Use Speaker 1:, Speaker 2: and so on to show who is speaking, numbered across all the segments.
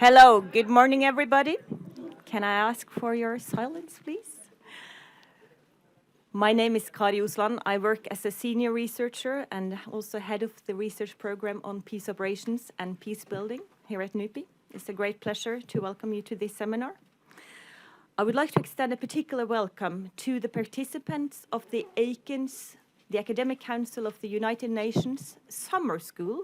Speaker 1: Hello, good morning, everybody. Can I ask for your silence, please? My name is Kari Uslan. I work as a senior researcher and also head of the research program on peace operations and peace building here at NUPI. It's a great pleasure to welcome you to this seminar. I would like to extend a particular welcome to the participants of the ACANS, the Academic Council of the United Nations Summer School,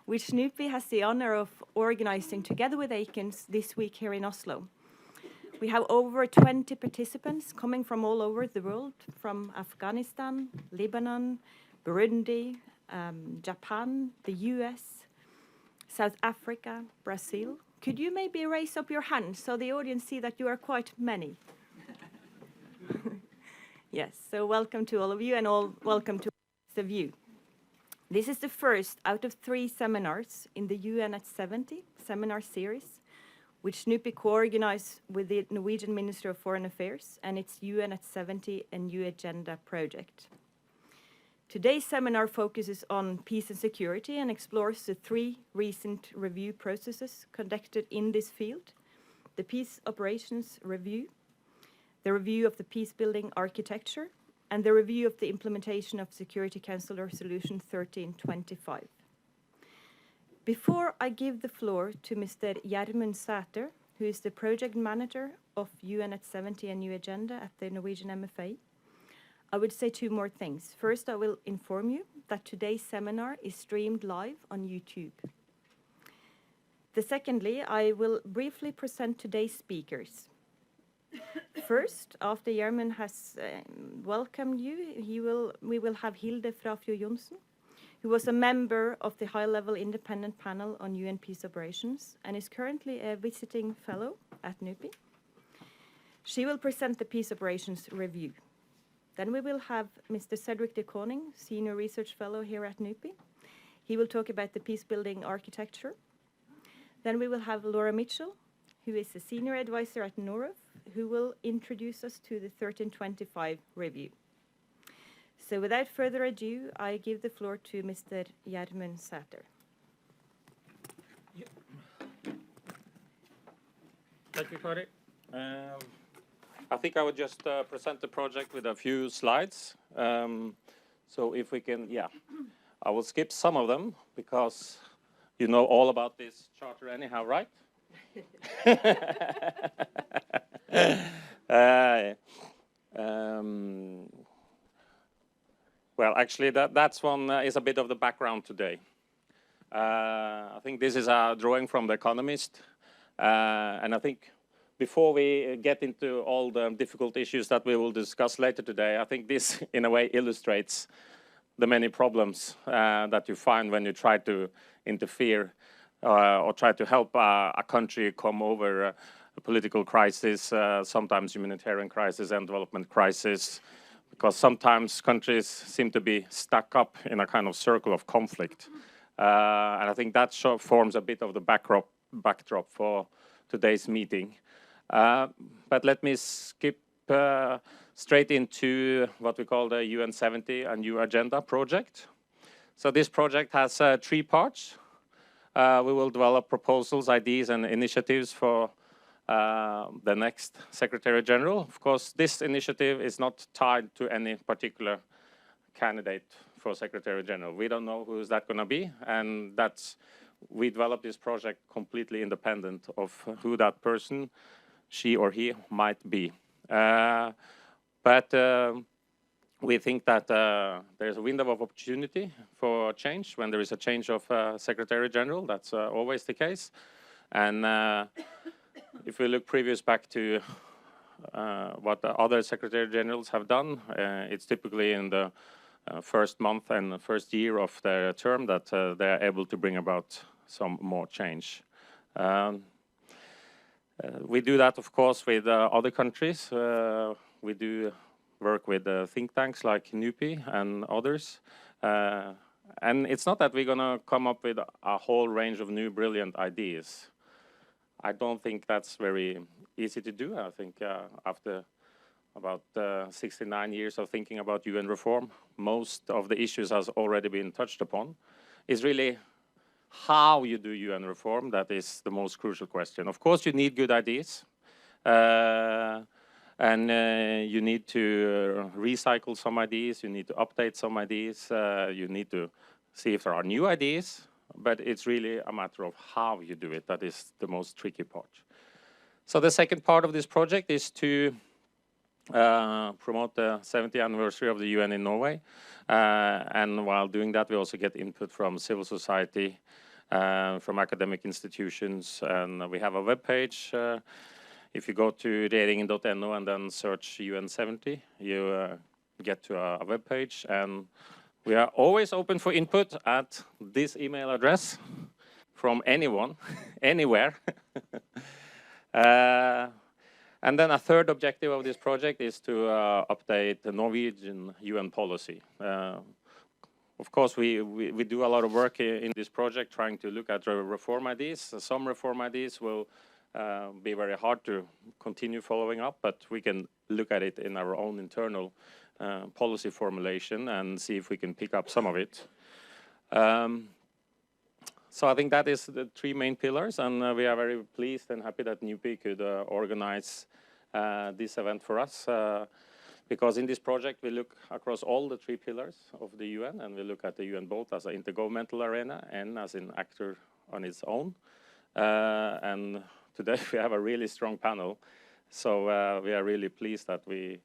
Speaker 1: which NUPI has the honor of organizing together with ACANS this week here in Oslo. We have over 20 participants coming from all over the world, from Afghanistan, Lebanon, Burundi, Japan, the US, South Africa, Brazil. Could you maybe raise up your hand so the audience see that you are quite many? Yes, so welcome to all of you and welcome to all of you. This is the first out of 3 seminars in the UN at 70 seminar series, which NUPI co-organized with the Norwegian Minister of Foreign Affairs and its UN at 70 and New Agenda project. Today's seminar focuses on peace and security and explores the 3 recent review processes conducted in this field: the Peace Operations Review, the review of the peace-building architecture, and the review of the implementation of Security Council Resolution 1325. Before I give the floor to Mr. Gjermund Sæther, who is the project manager of UN at 70 and New Agenda at the Norwegian MFA, I would say 2 more things. First, I will inform you that today's seminar is streamed live on YouTube. Secondly, I will briefly present today's speakers. First, after Gjermund has welcomed you, we will have Hilde Frafjord Johnsen, who was a member of the high-level independent panel on UN peace operations and is currently a visiting fellow at NUPI. She will present the Peace Operations Review. Then we will have Mr. Cedric de Koning, Senior Research Fellow here at NUPI. He will talk about the peace-building architecture. Then we will have Laura Mitchell, who is a Senior Advisor at NORAF, who will introduce us to the 1325 review. So without further ado, I give the floor to Mr. Gjermund Sæther.
Speaker 2: Yeah. Thank you, Kari. I think I would just present the project with a few slides. So if we can, I will skip some of them because you know all about this charter anyhow, right? Well, actually, that's one is a bit of the background today. I think this is a drawing from The Economist, and I think before we get into all the difficult issues that we will discuss later today, I think this, in a way, illustrates the many problems that you find when you try to interfere or try to help a country come over a political crisis, sometimes humanitarian crisis and development crisis, because sometimes countries seem to be stuck up in a kind of circle of conflict. And I think that forms a bit of the backdrop for today's meeting. But let me skip straight into what we call the UN 70 and New Agenda project. So this project has 3 parts. We will develop proposals, ideas, and initiatives for the next Secretary General. Of course, this initiative is not tied to any particular candidate for Secretary General. We don't know who is that going to be, and we developed this project completely independent of who that person, she or he, might be. But we think that there's a window of opportunity for change when there is a change of Secretary General. That's always the case. And if we look previous back to what the other Secretary Generals have done, it's typically in the first month and the first year of their term that they are able to bring about some more change. We do that, of course, with other countries. We do work with think tanks like NUPI and others. And it's not that we're going to come up with a whole range of new brilliant ideas. I don't think that's very easy to do. I think after about 69 years of thinking about UN reform, most of the issues has already been touched upon. It's really how you do UN reform, that is the most crucial question. Of course, you need good ideas. And you need to recycle some ideas, you need to update some ideas, you need to see if there are new ideas, but it's really a matter of how you do it that is the most tricky part. So the second part of this project is to promote the 70th anniversary of the UN in Norway. And while doing that, we also get input from civil society, from academic institutions, and we have a web page. If you go to regjeringen.no and then search UN 70, you get to a web page, and we are always open for input at this email address from anyone, anywhere. And then a third objective of this project is to update the Norwegian UN policy. Of course, we do a lot of work in this project trying to look at reform ideas. Some reform ideas will be very hard to continue following up, but we can look at it in our own internal policy formulation and see if we can pick up some of it. So I think that is the three main pillars, and we are very pleased and happy that NUPI could organize this event for us. Because in this project we look across all the three pillars of the UN, and we look at the UN both as an intergovernmental arena and as an actor on its own. And today we have a really strong panel, so we are really pleased that we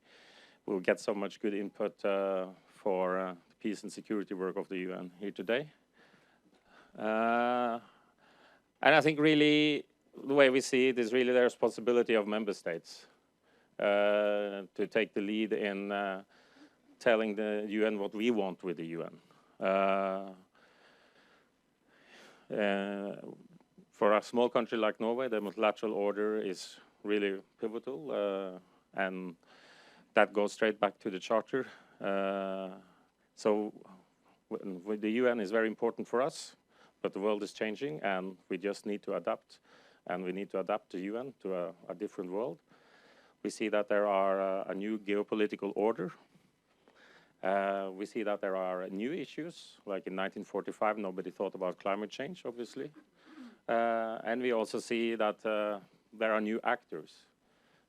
Speaker 2: will get so much good input for the peace and security work of the UN here today. And I think really the way we see it is really the responsibility of member states to take the lead in telling the UN what we want with the UN. For a small country like Norway, the multilateral order is really pivotal, and that goes straight back to the charter. So the UN is very important for us, but the world is changing, and we just need to adapt, and we need to adapt the UN to a different world. We see that there are a new geopolitical order. We see that there are new issues, like in 1945, nobody thought about climate change, obviously. And we also see that there are new actors.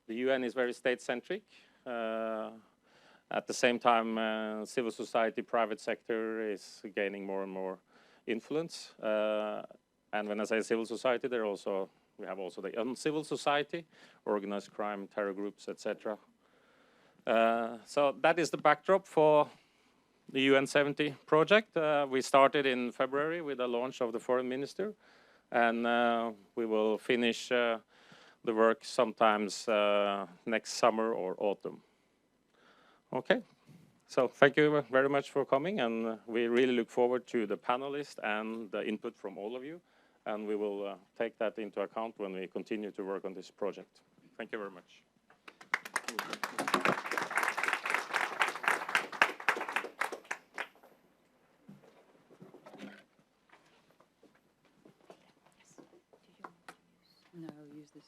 Speaker 2: The UN is very state-centric. At the same time, civil society, private sector is gaining more and more influence. And when I say civil society, we have also the uncivil society, organized crime, terror groups, etc. So that is the backdrop for the UN 70 project. We started in February with the launch of the foreign minister, and we will finish the work sometimes next summer or autumn. Okay, so thank you very much for coming, and we really look forward to the panelists and the input from all of you, and we will take that into account when we continue to work on this project. Thank you very much.
Speaker 3: No, I'll use this.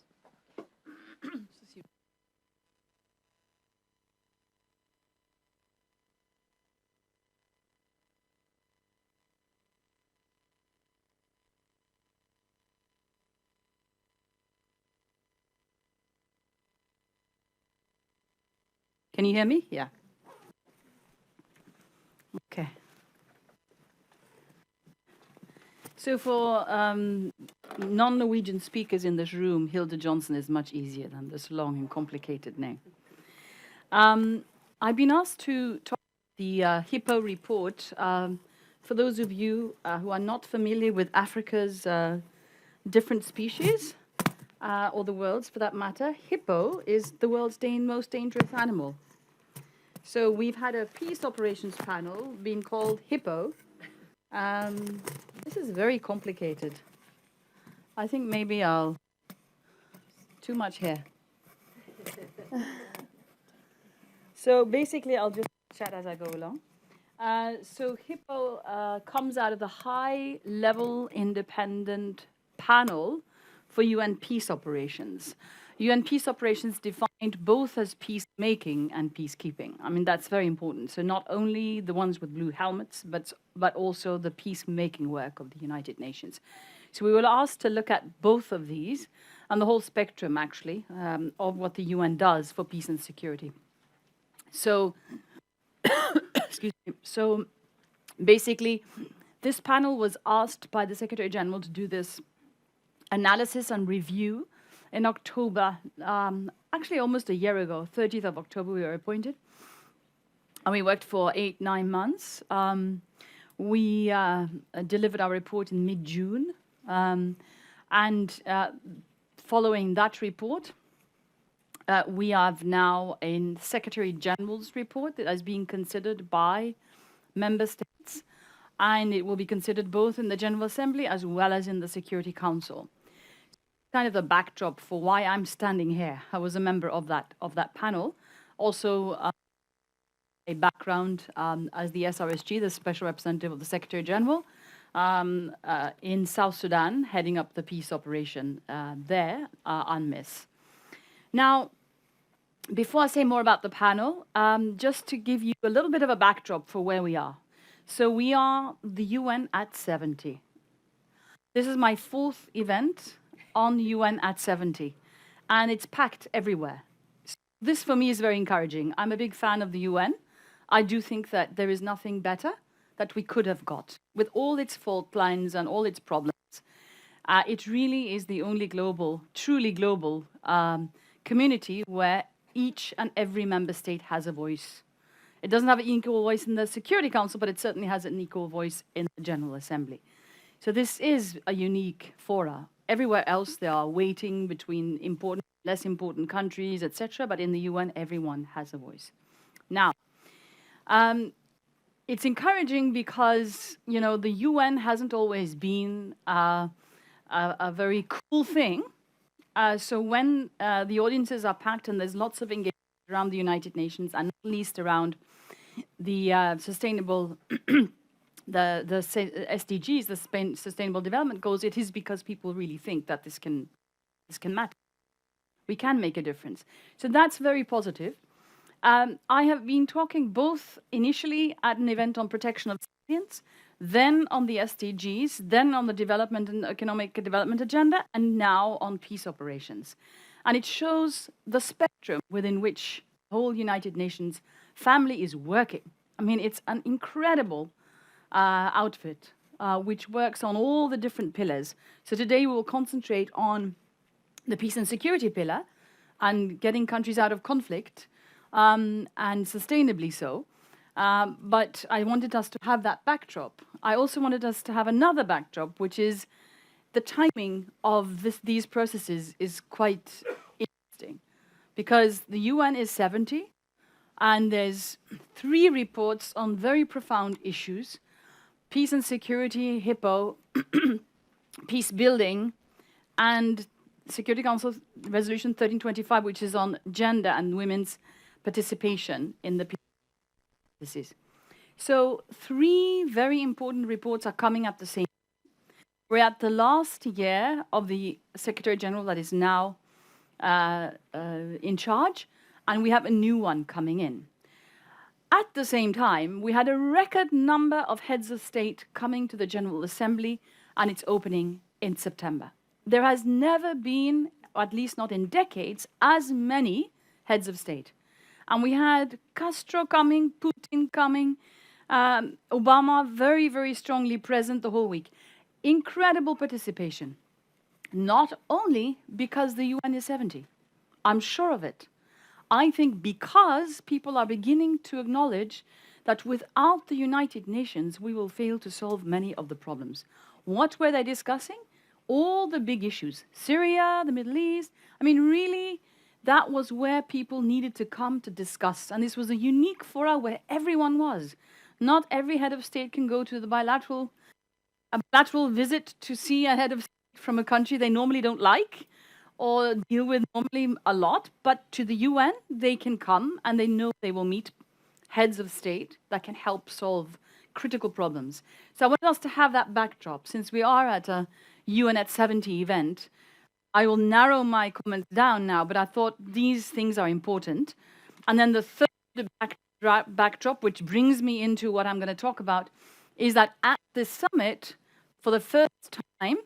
Speaker 3: Can you hear me? Yeah. Okay. So for non-Norwegian speakers in this room, Hilde Johnson is much easier than this long and complicated name. I've been asked to talk about the Hippo report. For those of you who are not familiar with Africa's different species, or the world's for that matter, hippo is the world's most dangerous animal. So we've had a peace operations panel being called Hippo. This is very complicated. I think maybe too much hair. So basically, I'll just chat as I go along. So Hippo comes out of the high-level independent panel for UN peace operations. UN peace operations defined both as peacemaking and peacekeeping. I mean, that's very important. So not only the ones with blue helmets, but also the peacemaking work of the United Nations. So we were asked to look at both of these and the whole spectrum, actually, of what the UN does for peace and security. So, excuse me. So basically, this panel was asked by the Secretary General to do this analysis and review in October, actually almost a year ago, 30th of October we were appointed. And we worked for 8-9 months. We delivered our report in mid-June. And following that report, we have now a Secretary General's report that is being considered by member states. And it will be considered both in the General Assembly as well as in the Security Council. Kind of the backdrop for why I'm standing here. I was a member of that panel. Also, a background as the SRSG, the Special Representative of the Secretary General, in South Sudan, heading up the peace operation there, UNMISS. Now, before I say more about the panel, just to give you a little bit of a backdrop for where we are. So we are the UN at 70. This is my 4th event on UN at 70, and it's packed everywhere. So this for me is very encouraging. I'm a big fan of the UN. I do think that there is nothing better that we could have got. With all its fault lines and all its problems, it really is the only global, truly global community where each and every member state has a voice. It doesn't have an equal voice in the Security Council, but it certainly has an equal voice in the General Assembly. So this is a unique fora. Everywhere else, they are waiting between important, less important countries, etc. But in the UN, everyone has a voice. Now, it's encouraging because, you know, the UN hasn't always been a very cool thing. So when the audiences are packed and there's lots of engagement around the United Nations, and not least around the sustainable, the SDGs, the Sustainable Development Goals, it is because people really think that this can matter. We can make a difference. So that's very positive. I have been talking both initially at an event on protection of civilians, then on the SDGs, then on the development and economic development agenda, and now on peace operations. And it shows the spectrum within which the whole United Nations family is working. I mean, it's an incredible outfit which works on all the different pillars. So today we will concentrate on the peace and security pillar and getting countries out of conflict, and sustainably so. But I wanted us to have that backdrop. I also wanted us to have another backdrop, which is the timing of these processes is quite interesting. Because the UN is 70, and there's 3 reports on very profound issues: peace and security, Hippo, Peacebuilding, and Security Council Resolution 1325, which is on gender and women's participation in the peace processes. So 3 very important reports are coming at the same time. We're at the last year of the Secretary General that is now in charge, and we have a new one coming in. At the same time, we had a record number of heads of state coming to the General Assembly, and it's opening in September. There has never been, or at least not in decades, as many heads of state. And we had Castro coming, Putin coming, Obama very, very strongly present the whole week. Incredible participation. Not only because the UN is 70. I'm sure of it. I think because people are beginning to acknowledge that without the United Nations, we will fail to solve many of the problems. What were they discussing? All the big issues. Syria, the Middle East. I mean, really, that was where people needed to come to discuss. And this was a unique fora where everyone was. Not every head of state can go to the bilateral visit to see a head of state from a country they normally don't like or deal with normally a lot. But to the UN, they can come and they know they will meet heads of state that can help solve critical problems. So I want us to have that backdrop. Since we are at a UN at 70 event, I will narrow my comments down now, but I thought these things are important. And then the third backdrop, which brings me into what I'm going to talk about, is that at this summit, for the first time,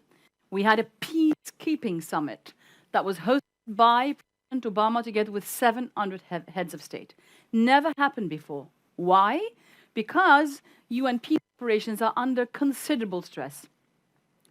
Speaker 3: we had a peacekeeping summit that was hosted by President Obama together with 700 heads of state. Never happened before. Why? Because UN peace operations are under considerable stress.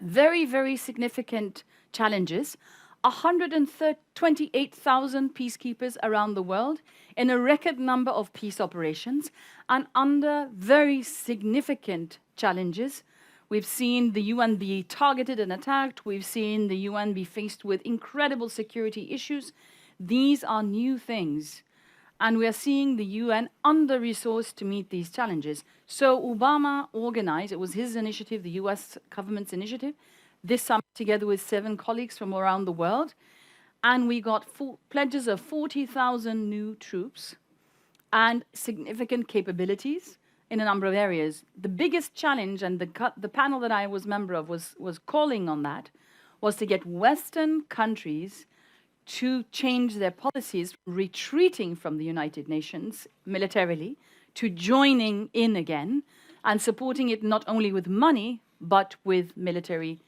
Speaker 3: Very, very significant challenges. 128,000 peacekeepers around the world in a record number of peace operations and under very significant challenges. We've seen the UN be targeted and attacked. We've seen the UN be faced with incredible security issues. These are new things. And we are seeing the UN under-resourced to meet these challenges. So Obama organized, it was his initiative, the US government's initiative, this summit together with 7 colleagues from around the world. And we got pledges of 40,000 new troops and significant capabilities in a number of areas. The biggest challenge, and the panel that I was member of was calling on that, was to get Western countries to change their policies, retreating from the United Nations militarily, to joining in again and supporting it not only with money, but with military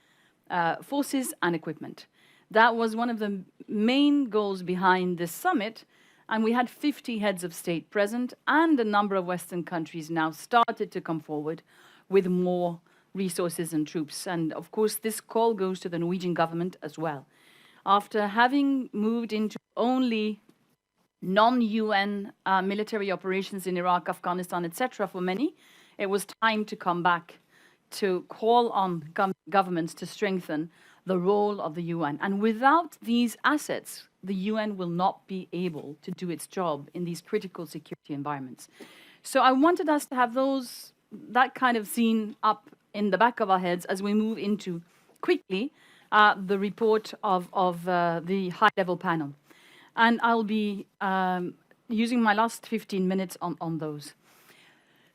Speaker 3: forces and equipment. That was one of the main goals behind this summit, and we had 50 heads of state present, and a number of Western countries now started to come forward with more resources and troops. And of course, this call goes to the Norwegian government as well. After having moved into only non-UN military operations in Iraq, Afghanistan, etc. for many, it was time to come back to call on governments to strengthen the role of the UN. And without these assets, the UN will not be able to do its job in these critical security environments. So I wanted us to have that kind of scene up in the back of our heads as we move into, quickly, the report of the high-level panel. And I'll be using my last 15 minutes on those.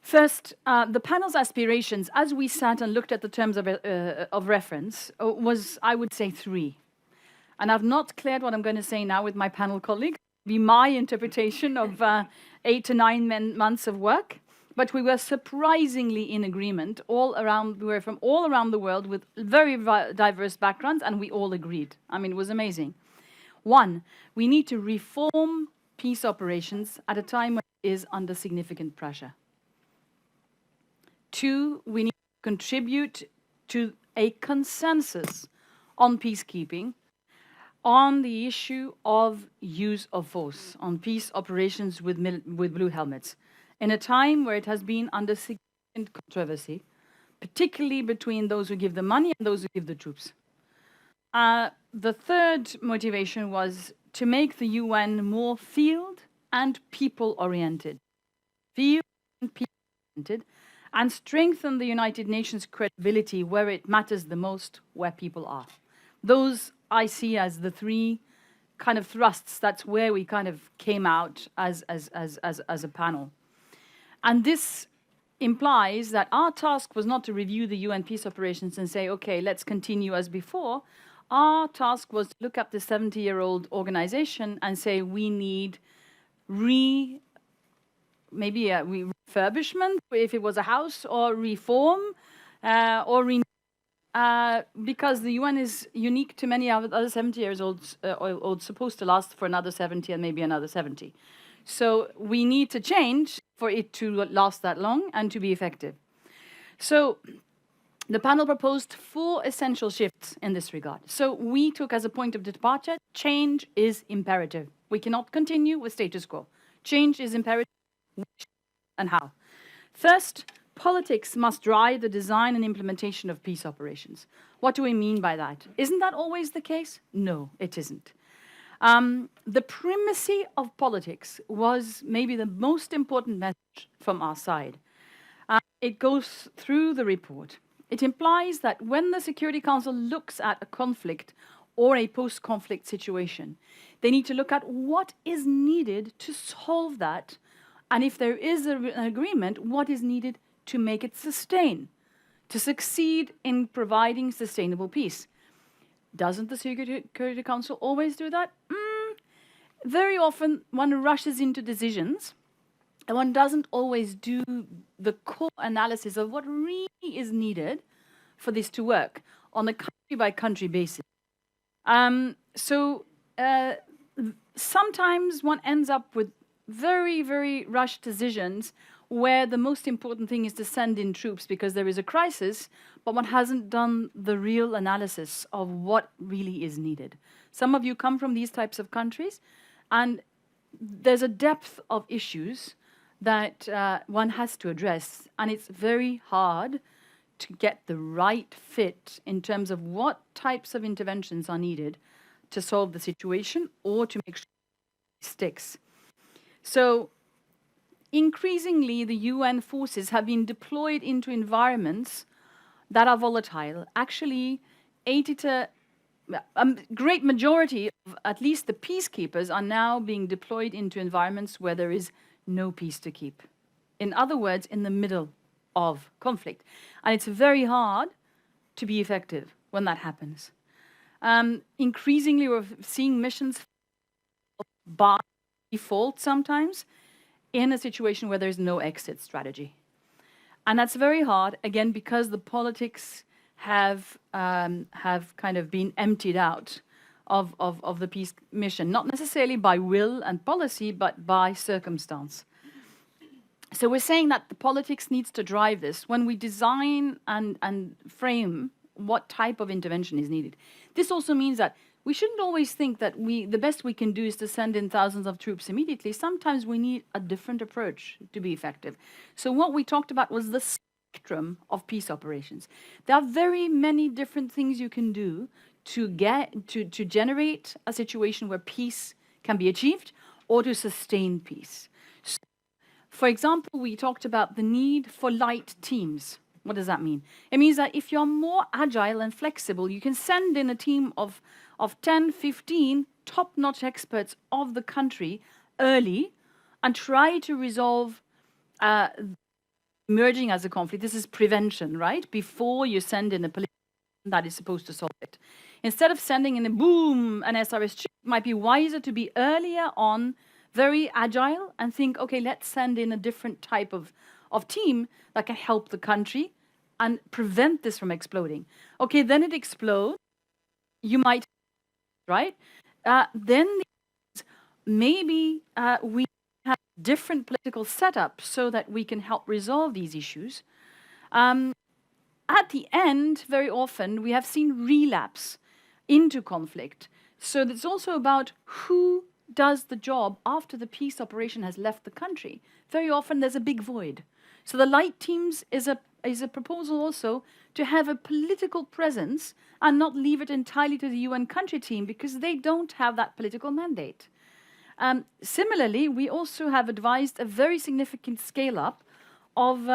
Speaker 3: First, the panel's aspirations, as we sat and looked at the terms of reference, was, I would say, 3. And I've not cleared what I'm going to say now with my panel colleague. Be my interpretation of 8 to 9 months of work. But we were surprisingly in agreement we were from all around the world with very diverse backgrounds, and we all agreed. I mean, it was amazing. 1, we need to reform peace operations at a time when it is under significant pressure. 2, we need to contribute to a consensus on peacekeeping, on the issue of use of force, on peace operations with blue helmets, in a time where it has been under significant controversy, particularly between those who give the money and those who give the troops. The third motivation was to make the UN more field and people-oriented. Field and people-oriented, and strengthen the United Nations credibility where it matters the most, where people are. Those I see as the 3 kind of thrusts. That's where we kind of came out as a panel. And this implies that our task was not to review the UN peace operations and say, okay, let's continue as before. Our task was to look at the 70-year-old organization and say we need maybe a refurbishment, if it was a house, or reform, or because the UN is unique to many other 70 years old, supposed to last for another 70 and maybe another 70. So we need to change for it to last that long and to be effective. So the panel proposed 4 essential shifts in this regard. So we took as a point of departure, change is imperative. We cannot continue with status quo. Change is imperative, and how? First, politics must drive the design and implementation of peace operations. What do we mean by that? Isn't that always the case? No, it isn't. The primacy of politics was maybe the most important message from our side. It goes through the report. It implies that when the Security Council looks at a conflict or a post-conflict situation, they need to look at what is needed to solve that, and if there is an agreement, what is needed to make it sustain, to succeed in providing sustainable peace. Doesn't the Security Council always do that? Very often one rushes into decisions and one doesn't always do the core analysis of what really is needed for this to work on a country-by-country basis. Sometimes one ends up with very, very rushed decisions where the most important thing is to send in troops because there is a crisis, but one hasn't done the real analysis of what really is needed. Some of you come from these types of countries, and there's a depth of issues that one has to address, and it's very hard to get the right fit in terms of what types of interventions are needed to solve the situation or to make sure it sticks. So increasingly, the UN forces have been deployed into environments that are volatile. Actually, a great majority of at least the peacekeepers are now being deployed into environments where there is no peace to keep. In other words, in the middle of conflict. And it's very hard to be effective when that happens. Increasingly, we're seeing missions by default sometimes in a situation where there's no exit strategy. And that's very hard, again, because the politics have kind of been emptied out of the peace mission, not necessarily by will and policy, but by circumstance. So we're saying that the politics needs to drive this when we design and frame what type of intervention is needed. This also means that we shouldn't always think that the best we can do is to send in thousands of troops immediately. Sometimes we need a different approach to be effective. So what we talked about was the spectrum of peace operations. There are very many different things you can do to generate a situation where peace can be achieved or to sustain peace. So, for example, we talked about the need for light teams. What does that mean? It means that if you're more agile and flexible, you can send in a team of 10, 15 top-notch experts of the country early and try to resolve emerging as a conflict. This is prevention, right? Before you send in a police that is supposed to solve it. Instead of sending in an SRS chief, it might be wiser to be earlier on, very agile, and think, okay, let's send in a different type of team that can help the country and prevent this from exploding. Okay, then it explodes. You might, right? Then maybe we have different political setup so that we can help resolve these issues. At the end, very often, we have seen relapse into conflict. So it's also about who does the job after the peace operation has left the country. Very often, there's a big void. So the light teams is a proposal also to have a political presence and not leave it entirely to the UN country team because they don't have that political mandate. Similarly, we also have advised a very significant scale-up of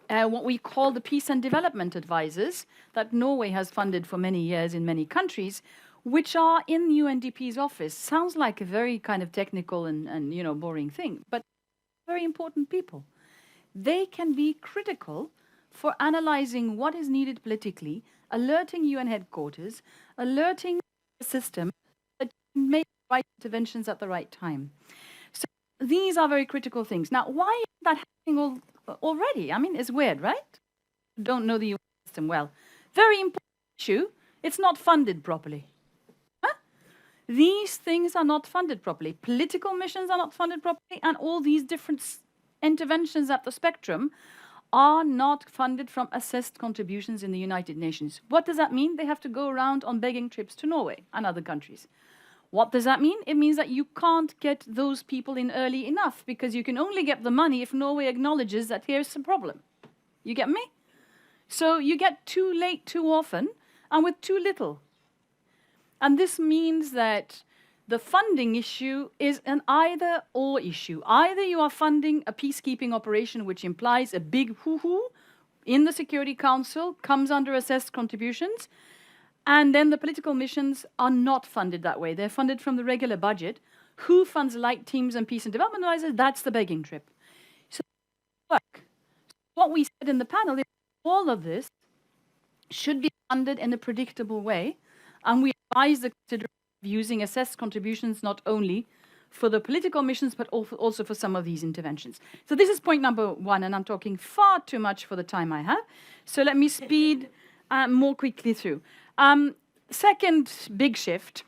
Speaker 3: what we call the peace and development advisors that Norway has funded for many years in many countries, which are in UNDP's office. Sounds like a very kind of technical and boring thing, but very important people. They can be critical for analyzing what is needed politically, alerting UN headquarters, alerting the system that make the right interventions at the right time. So these are very critical things. Now, why is that happening already? I mean, it's weird, right? You don't know the UN system well. Very important issue. It's not funded properly. These things are not funded properly. Political missions are not funded properly, and all these different interventions at the spectrum are not funded from assessed contributions in the United Nations. What does that mean? They have to go around on begging trips to Norway and other countries. What does that mean? It means that you can't get those people in early enough because you can only get the money if Norway acknowledges that here's the problem. You get me? So you get too late too often and with too little. And this means that the funding issue is an either-or issue. Either you are funding a peacekeeping operation, which implies a big hoo-hoo in the Security Council, comes under assessed contributions, and then the political missions are not funded that way. They're funded from the regular budget. Who funds light teams and peace and development advisors? That's the begging trip. So what we said in the panel is all of this should be funded in a predictable way And we advise the consideration of using assessed contributions not only for the political missions, but also for some of these interventions. So this is point number one, and I'm talking far too much for the time I have. So let me speed more quickly through. Second big shift,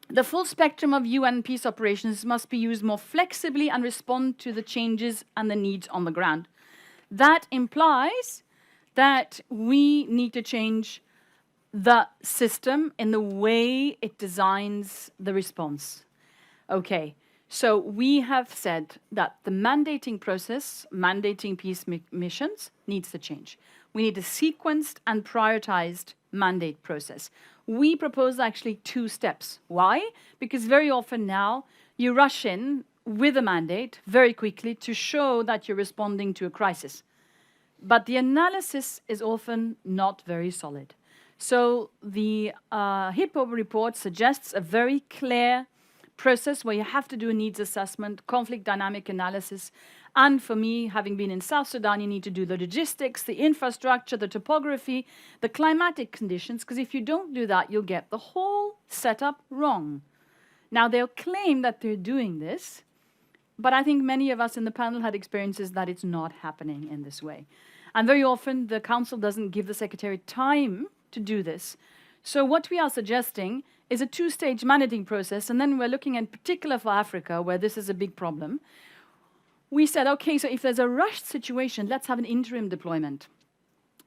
Speaker 3: the full spectrum of UN peace operations must be used more flexibly and respond to the changes and the needs on the ground. That implies that we need to change the system in the way it designs the response. Okay, so we have said that the mandating process, mandating peace missions, needs to change. We need a sequenced and prioritized mandate process. We propose actually 2 steps. Why? Because very often now you rush in with a mandate very quickly to show that you're responding to a crisis. But the analysis is often not very solid. So the HIPPO report suggests a very clear process where you have to do a needs assessment, conflict dynamic analysis, and for me, having been in South Sudan, you need to do the logistics, the infrastructure, the topography, the climatic conditions, because if you don't do that, you'll get the whole setup wrong. Now, they'll claim that they're doing this, but I think many of us in the panel had experiences that it's not happening in this way. And very often, the Council doesn't give the Secretary time to do this. So what we are suggesting is a 2-stage mandating process, and then we're looking in particular for Africa, where this is a big problem. We said, okay, so if there's a rushed situation, let's have an interim deployment.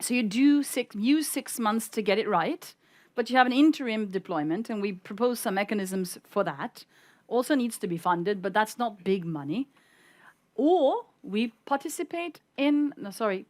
Speaker 3: So you use 6 months to get it right, but you have an interim deployment, and we propose some mechanisms for that. Also needs to be funded, but that's not big money. Or we participate in,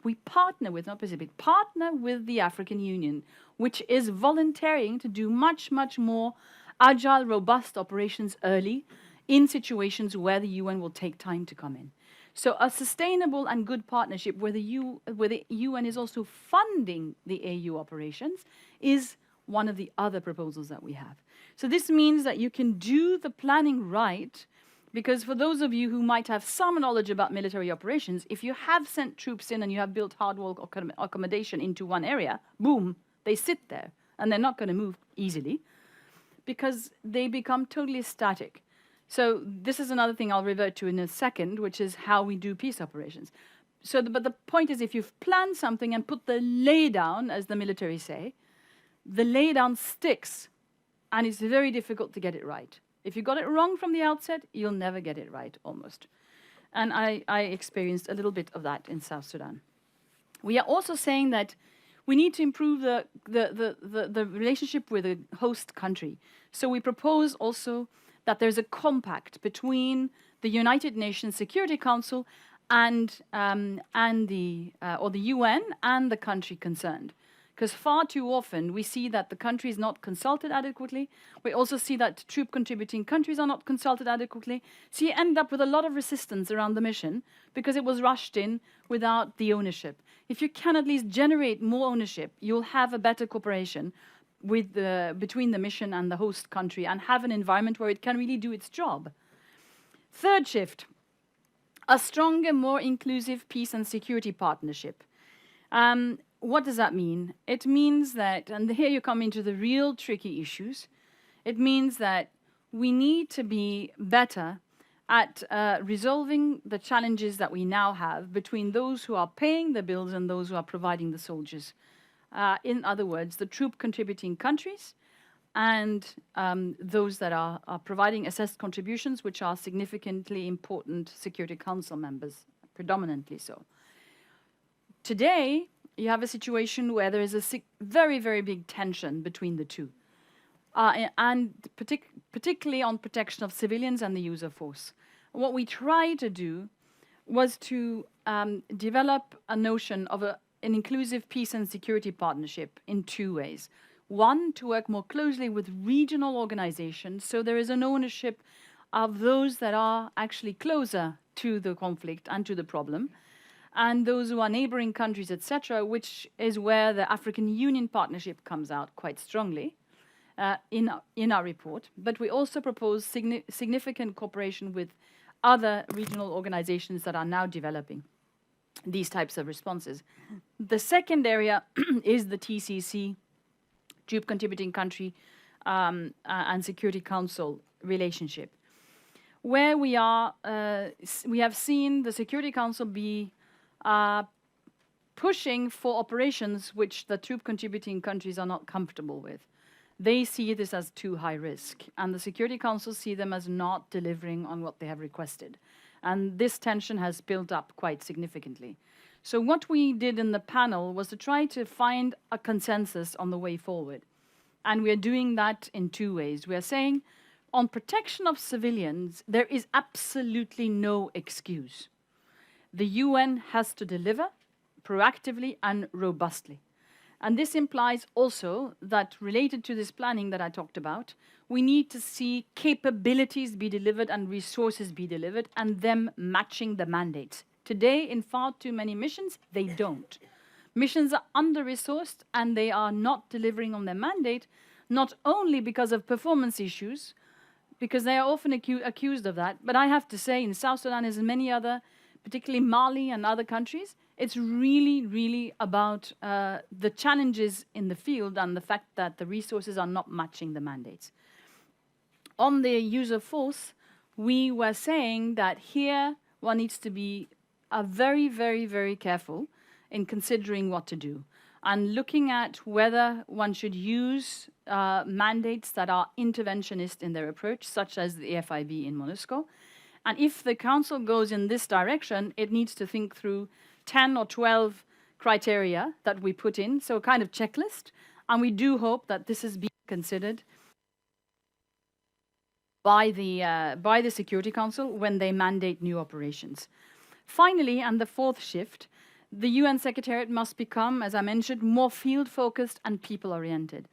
Speaker 3: we partner with, not participate, partner with the African Union, which is volunteering to do much, much more agile, robust operations early in situations where the UN will take time to come in. So a sustainable and good partnership where the UN is also funding the AU operations is one of the other proposals that we have. So this means that you can do the planning right, because for those of you who might have some knowledge about military operations, if you have sent troops in and you have built hardwall accommodation into one area, boom, they sit there and they're not going to move easily because they become totally static. So this is another thing I'll revert to in a second, which is how we do peace operations. So, but the point is, if you've planned something and put the lay down, as the military say, the lay down sticks, and it's very difficult to get it right. If you got it wrong from the outset, you'll never get it right, almost. And I experienced a little bit of that in South Sudan. We are also saying that we need to improve the relationship with the host country. So we propose also that there's a compact between the United Nations Security Council and the UN and the country concerned. Because far too often we see that the country is not consulted adequately. We also see that troop contributing countries are not consulted adequately. So you end up with a lot of resistance around the mission because it was rushed in without the ownership. If you can at least generate more ownership, you'll have a better cooperation with between the mission and the host country and have an environment where it can really do its job. Third shift, a stronger, more inclusive peace and security partnership. What does that mean? It means that, and here you come into the real tricky issues, it means that we need to be better at resolving the challenges that we now have between those who are paying the bills and those who are providing the soldiers. In other words, the troop contributing countries and those that are providing assessed contributions, which are significantly important Security Council members, predominantly so. Today, you have a situation where there is a very, very big tension between the two, and particularly on protection of civilians and the use of force. What we tried to do was to develop a notion of an inclusive peace and security partnership in 2 ways. One, to work more closely with regional organizations, so there is an ownership of those that are actually closer to the conflict and to the problem, and those who are neighboring countries, etc., which is where the African Union partnership comes out quite strongly in our report. But we also propose significant cooperation with other regional organizations that are now developing these types of responses. The second area is the TCC troop contributing country and Security Council relationship, where we have seen the Security Council be pushing for operations which the troop contributing countries are not comfortable with. They see this as too high risk, and the Security Council see them as not delivering on what they have requested. And this tension has built up quite significantly. So what we did in the panel was to try to find a consensus on the way forward. And we are doing that in two ways. We are saying, on protection of civilians, there is absolutely no excuse. The UN has to deliver proactively and robustly. And this implies also that, related to this planning that I talked about, we need to see capabilities be delivered and resources be delivered, and them matching the mandates. Today, in far too many missions, they don't. Missions are under-resourced, and they are not delivering on their mandate, not only because of performance issues, because they are often accused of that, but I have to say, in South Sudan, as in many other, particularly Mali and other countries, it's really, really about the challenges in the field and the fact that the resources are not matching the mandates. On the use of force, we were saying that here one needs to be very, very, very careful in considering what to do and looking at whether one should use mandates that are interventionist in their approach, such as the FIB in MONUSCO. And if the Council goes in this direction, it needs to think through 10 or 12 criteria that we put in, so a kind of checklist. And we do hope that this is being considered by the Security Council when they mandate new operations. Finally, and the fourth shift, the UN Secretariat must become, as I mentioned, more field-focused and people-oriented.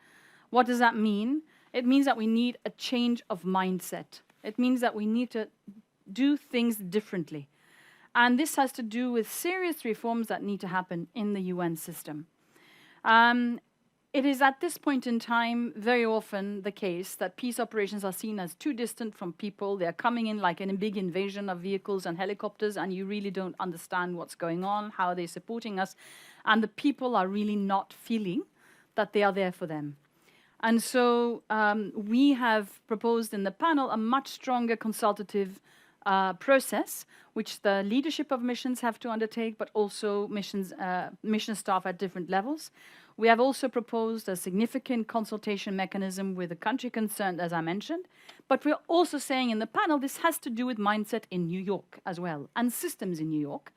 Speaker 3: What does that mean? It means that we need a change of mindset. It means that we need to do things differently. And this has to do with serious reforms that need to happen in the UN system. It is at this point in time very often the case that peace operations are seen as too distant from people. They're coming in like in a big invasion of vehicles and helicopters, and you really don't understand what's going on, how are they supporting us, and the people are really not feeling that they are there for them. And so we have proposed in the panel a much stronger consultative process, which the leadership of missions have to undertake, but also mission staff at different levels. We have also proposed a significant consultation mechanism with the country concerned, as I mentioned. But we're also saying in the panel this has to do with mindset in New York as well, and systems in New York.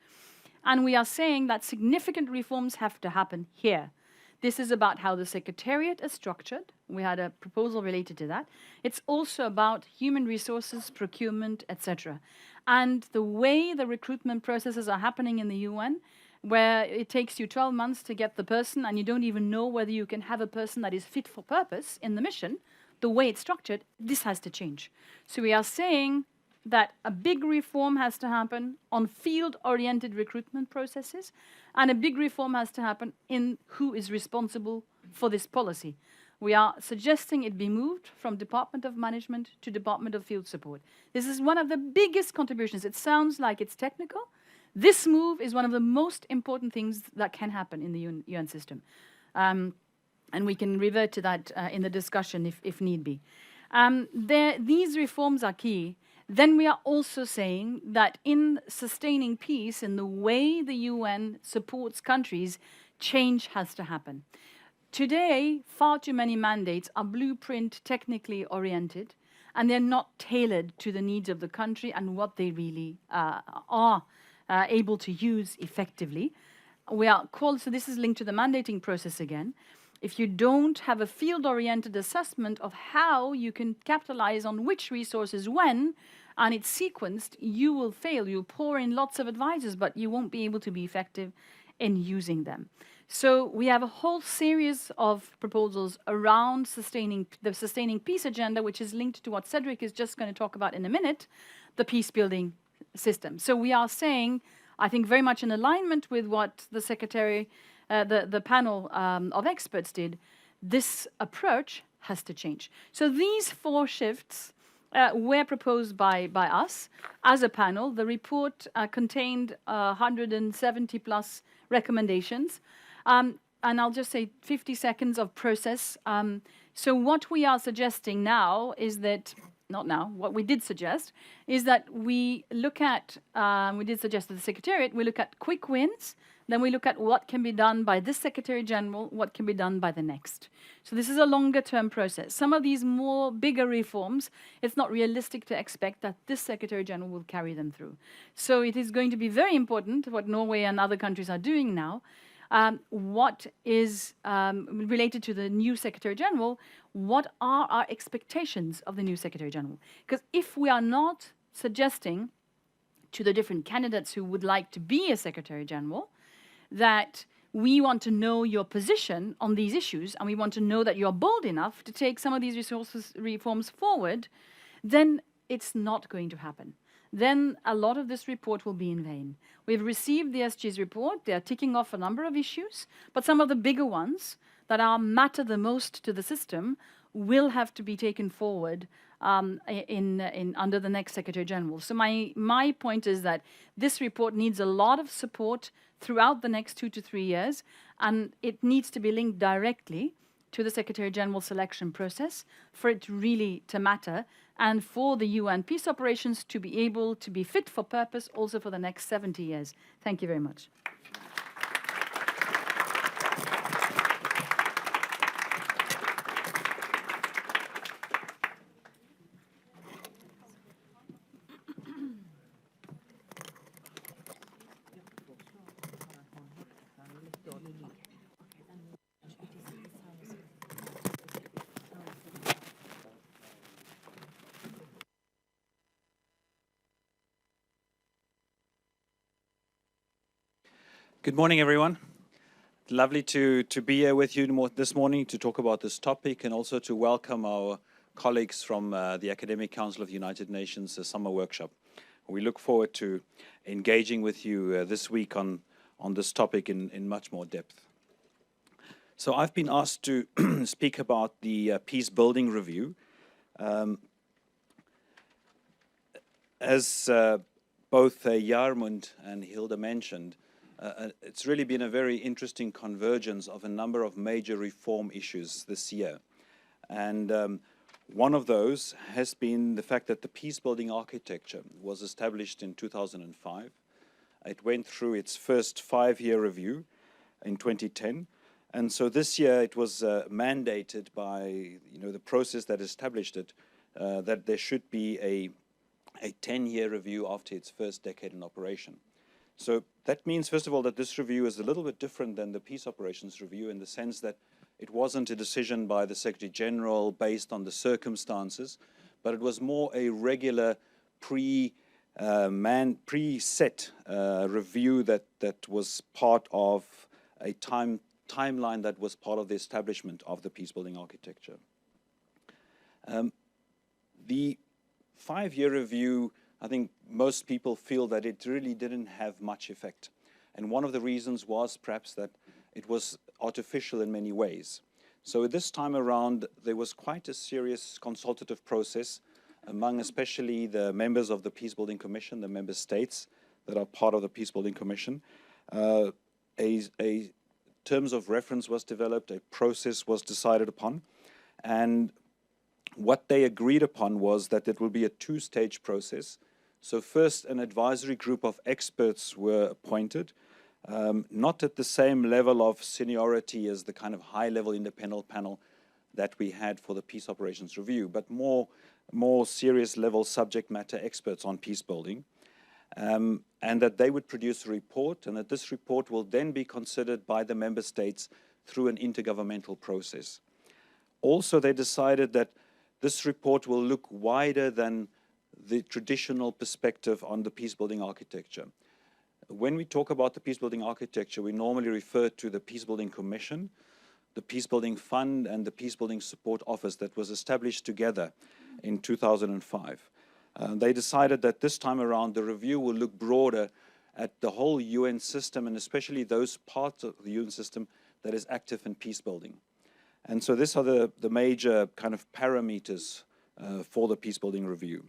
Speaker 3: And we are saying that significant reforms have to happen here. This is about how the Secretariat is structured. We had a proposal related to that. It's also about human resources, procurement, etc. And the way the recruitment processes are happening in the UN, where it takes you 12 months to get the person and you don't even know whether you can have a person that is fit for purpose in the mission, the way it's structured, this has to change. So we are saying that a big reform has to happen on field-oriented recruitment processes, and a big reform has to happen in who is responsible for this policy. We are suggesting it be moved from Department of Management to Department of Field Support. This is one of the biggest contributions. It sounds like it's technical. This move is one of the most important things that can happen in the UN system. And we can revert to that in the discussion if need be. These reforms are key. Then we are also saying that in sustaining peace, in the way the UN supports countries, change has to happen. Today, far too many mandates are blueprint technically oriented, and they're not tailored to the needs of the country and what they really are able to use effectively. So this is linked to the mandating process again. If you don't have a field-oriented assessment of how you can capitalize on which resources when, and it's sequenced, you will fail. You'll pour in lots of advisors, but you won't be able to be effective in using them. So we have a whole series of proposals around the sustaining peace agenda, which is linked to what Cedric is just going to talk about in a minute, the peace-building system. So we are saying, I think very much in alignment with what the Secretary, the panel of experts did, this approach has to change. So these four shifts were proposed by us as a panel. The report contained 170 plus recommendations. and I'll just say 50 seconds of process. So what we are suggesting now is that, not now, what we did suggest is that we look at, we did suggest to the Secretariat, we look at quick wins, then we look at what can be done by this Secretary General, what can be done by the next. So this is a longer term process. Some of these more bigger reforms, it's not realistic to expect that this Secretary General will carry them through. So it is going to be very important what Norway and other countries are doing now. What is related to the new Secretary General, what are our expectations of the new Secretary General? Because if we are not suggesting to the different candidates who would like to be a Secretary General that we want to know your position on these issues and we want to know that you're bold enough to take some of these reforms forward, then it's not going to happen. Then a lot of this report will be in vain. We've received the SG's report. They are ticking off a number of issues, but some of the bigger ones that matter the most to the system will have to be taken forward under the next Secretary General. So my point is that this report needs a lot of support throughout the next 2 to 3 years, and it needs to be linked directly to the Secretary General selection process for it really to matter, and for the UN peace operations to be able to be fit for purpose also for the next 70 years. Thank you very much.
Speaker 4: Good morning, everyone. Lovely to be here with you this morning to talk about this topic and also to welcome our colleagues from the Academic Council of the United Nations Summer Workshop. We look forward to engaging with you this week on this topic in much more depth. So I've been asked to speak about the Peacebuilding Review. As both Jarmund and Hilda mentioned, it's really been a very interesting convergence of a number of major reform issues this year. And one of those has been the fact that the peacebuilding architecture was established in 2005. It went through its first 5-year review in 2010. And so this year it was mandated by the process that established it, that there should be a 10-year review after its first decade in operation. So that means, first of all, that this review is a little bit different than the Peace Operations Review in the sense that it wasn't a decision by the Secretary General based on the circumstances, but it was more a regular preset review that was part of a timeline that was part of the establishment of the peacebuilding architecture. The 5-year review, I think most people feel that it really didn't have much effect. And one of the reasons was perhaps that it was artificial in many ways. So this time around, there was quite a serious consultative process among especially the members of the Peacebuilding Commission, the member states that are part of the Peacebuilding Commission. A terms of reference was developed, a process was decided upon, and what they agreed upon was that it will be a 2-stage process. So first, an advisory group of experts were appointed, not at the same level of seniority as the kind of high-level independent panel that we had for the Peace Operations Review, but more serious level subject matter experts on peacebuilding, and that they would produce a report, and that this report will then be considered by the member states through an intergovernmental process. Also, they decided that this report will look wider than the traditional perspective on the peacebuilding architecture. When we talk about the peacebuilding architecture, we normally refer to the Peacebuilding Commission, the Peacebuilding Fund, and the Peacebuilding Support Office that was established together in 2005. They decided that this time around the review will look broader at the whole UN system, and especially those parts of the UN system that is active in peacebuilding. And so these are the major kind of parameters for the peacebuilding review.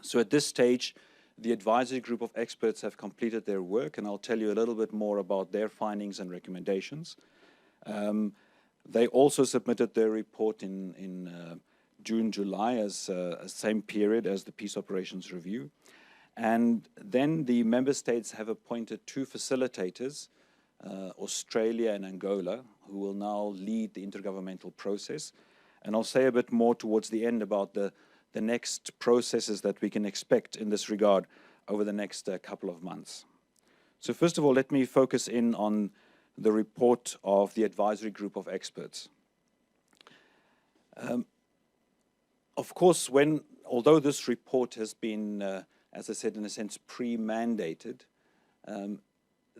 Speaker 4: So at this stage, the advisory group of experts have completed their work, and I'll tell you a little bit more about their findings and recommendations. They also submitted their report in June, July, as same period as the Peace Operations Review. And then the member states have appointed 2 facilitators, Australia and Angola, who will now lead the intergovernmental process. And I'll say a bit more towards the end about the next processes that we can expect in this regard over the next couple of months. So first of all, let me focus in on the report of the advisory group of experts. Of course, although this report has been, as I said, in a sense, pre-mandated,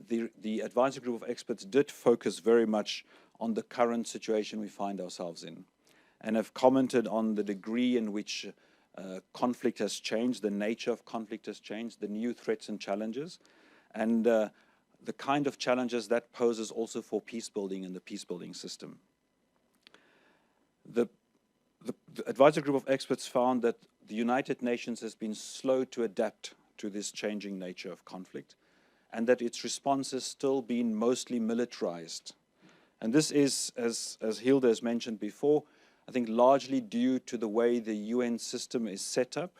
Speaker 4: the advisory group of experts did focus very much on the current situation we find ourselves in, and have commented on the degree in which conflict has changed, the nature of conflict has changed, the new threats and challenges, and the kind of challenges that poses also for peacebuilding and the peacebuilding system. The advisory group of experts found that the United Nations has been slow to adapt to this changing nature of conflict, and that its response has still been mostly militarized. And this is, as Hilda has mentioned before, I think largely due to the way the UN system is set up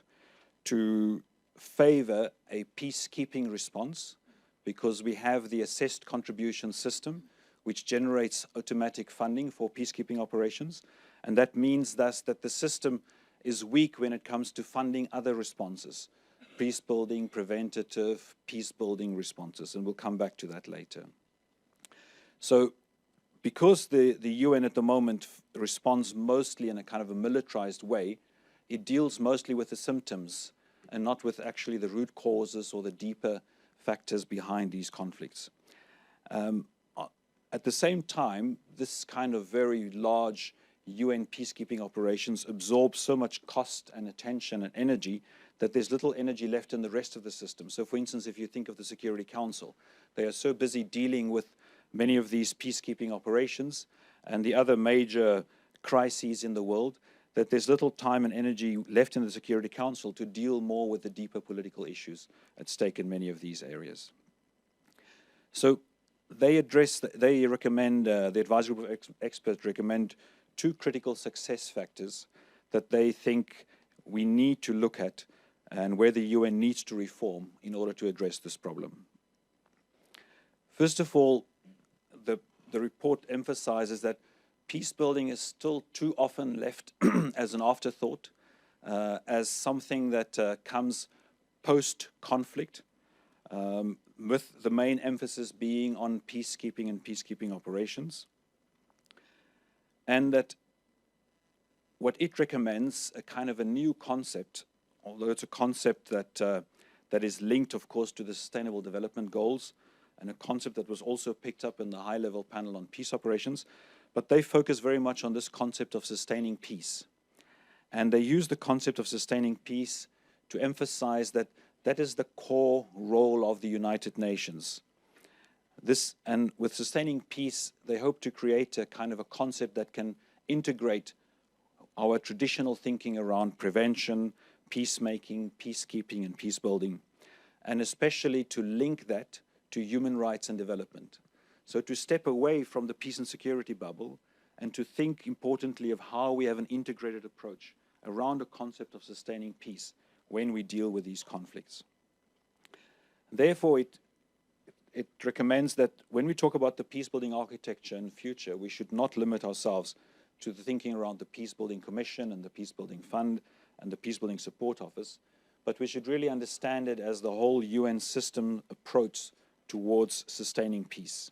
Speaker 4: to favor a peacekeeping response, because we have the assessed contribution system, which generates automatic funding for peacekeeping operations. And that means thus that the system is weak when it comes to funding other responses, peacebuilding, preventative, peacebuilding responses, and we'll come back to that later. So because the UN at the moment responds mostly in a kind of a militarized way, it deals mostly with the symptoms and not with actually the root causes or the deeper factors behind these conflicts. At the same time, this kind of very large UN peacekeeping operations absorb so much cost and attention and energy that there's little energy left in the rest of the system. So for instance, if you think of the Security Council, they are so busy dealing with many of these peacekeeping operations and the other major crises in the world that there's little time and energy left in the Security Council to deal more with the deeper political issues at stake in many of these areas. So they recommend, the advisory group of experts recommend 2 critical success factors that they think we need to look at and where the UN needs to reform in order to address this problem. First of all, the report emphasizes that peacebuilding is still too often left as an afterthought, as something that comes post-conflict, with the main emphasis being on peacekeeping and peacekeeping operations. And that what it recommends, a kind of a new concept, although it's a concept that is linked, of course, to the Sustainable Development Goals, and a concept that was also picked up in the high-level panel on peace operations, but they focus very much on this concept of sustaining peace. And they use the concept of sustaining peace to emphasize that that is the core role of the United Nations. And with sustaining peace, they hope to create a kind of a concept that can integrate our traditional thinking around prevention, peacemaking, peacekeeping, and peacebuilding, and especially to link that to human rights and development. So to step away from the peace and security bubble and to think importantly of how we have an integrated approach around a concept of sustaining peace when we deal with these conflicts. Therefore, it recommends that when we talk about the peacebuilding architecture in future, we should not limit ourselves to the thinking around the Peacebuilding Commission and the Peacebuilding Fund and the Peacebuilding Support Office, but we should really understand it as the whole UN system approach towards sustaining peace.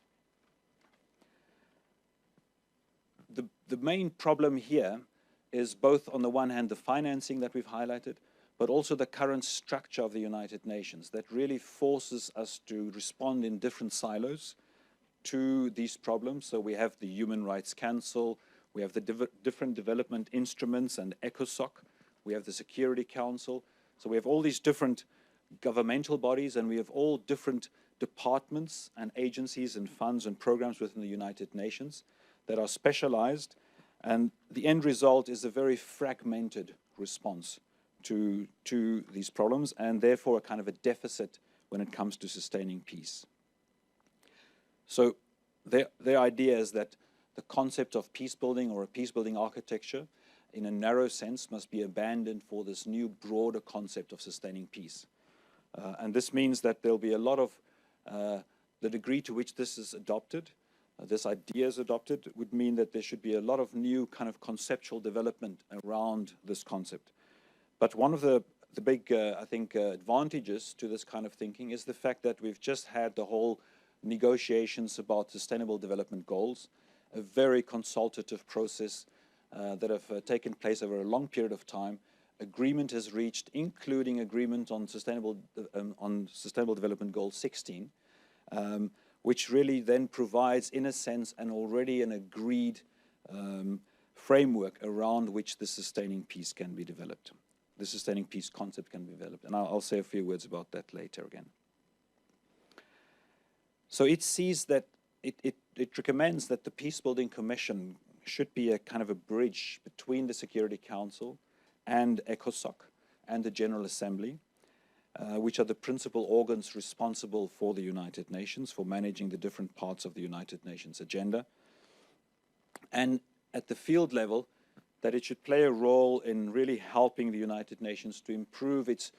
Speaker 4: The main problem here is both, on the one hand, the financing that we've highlighted, but also the current structure of the United Nations that really forces us to respond in different silos to these problems. So we have the Human Rights Council, we have the different development instruments and ECOSOC, we have the Security Council. So we have all these different governmental bodies, and we have all different departments and agencies and funds and programs within the United Nations that are specialized, and the end result is a very fragmented response to these problems, and therefore a kind of a deficit when it comes to sustaining peace. So their idea is that the concept of peace building or a peace building architecture in a narrow sense must be abandoned for this new broader concept of sustaining peace. And this means that there'll be a lot of, the degree to which this is adopted, this idea is adopted, would mean that there should be a lot of new kind of conceptual development around this concept. But one of the big, I think, advantages to this kind of thinking is the fact that we've just had the whole negotiations about sustainable development goals, a very consultative process that have taken place over a long period of time. Agreement has reached, including agreement on sustainable development goal 16, which really then provides, in a sense, an agreed framework around which the sustaining peace can be developed. The sustaining peace concept can be developed. And I'll say a few words about that later again. So it sees that, it recommends that the Peacebuilding Commission should be a kind of a bridge between the Security Council and ECOSOC and the General Assembly, which are the principal organs responsible for the United Nations, for managing the different parts of the United Nations agenda. And at the field level, that it should play a role in really helping the United Nations to improve its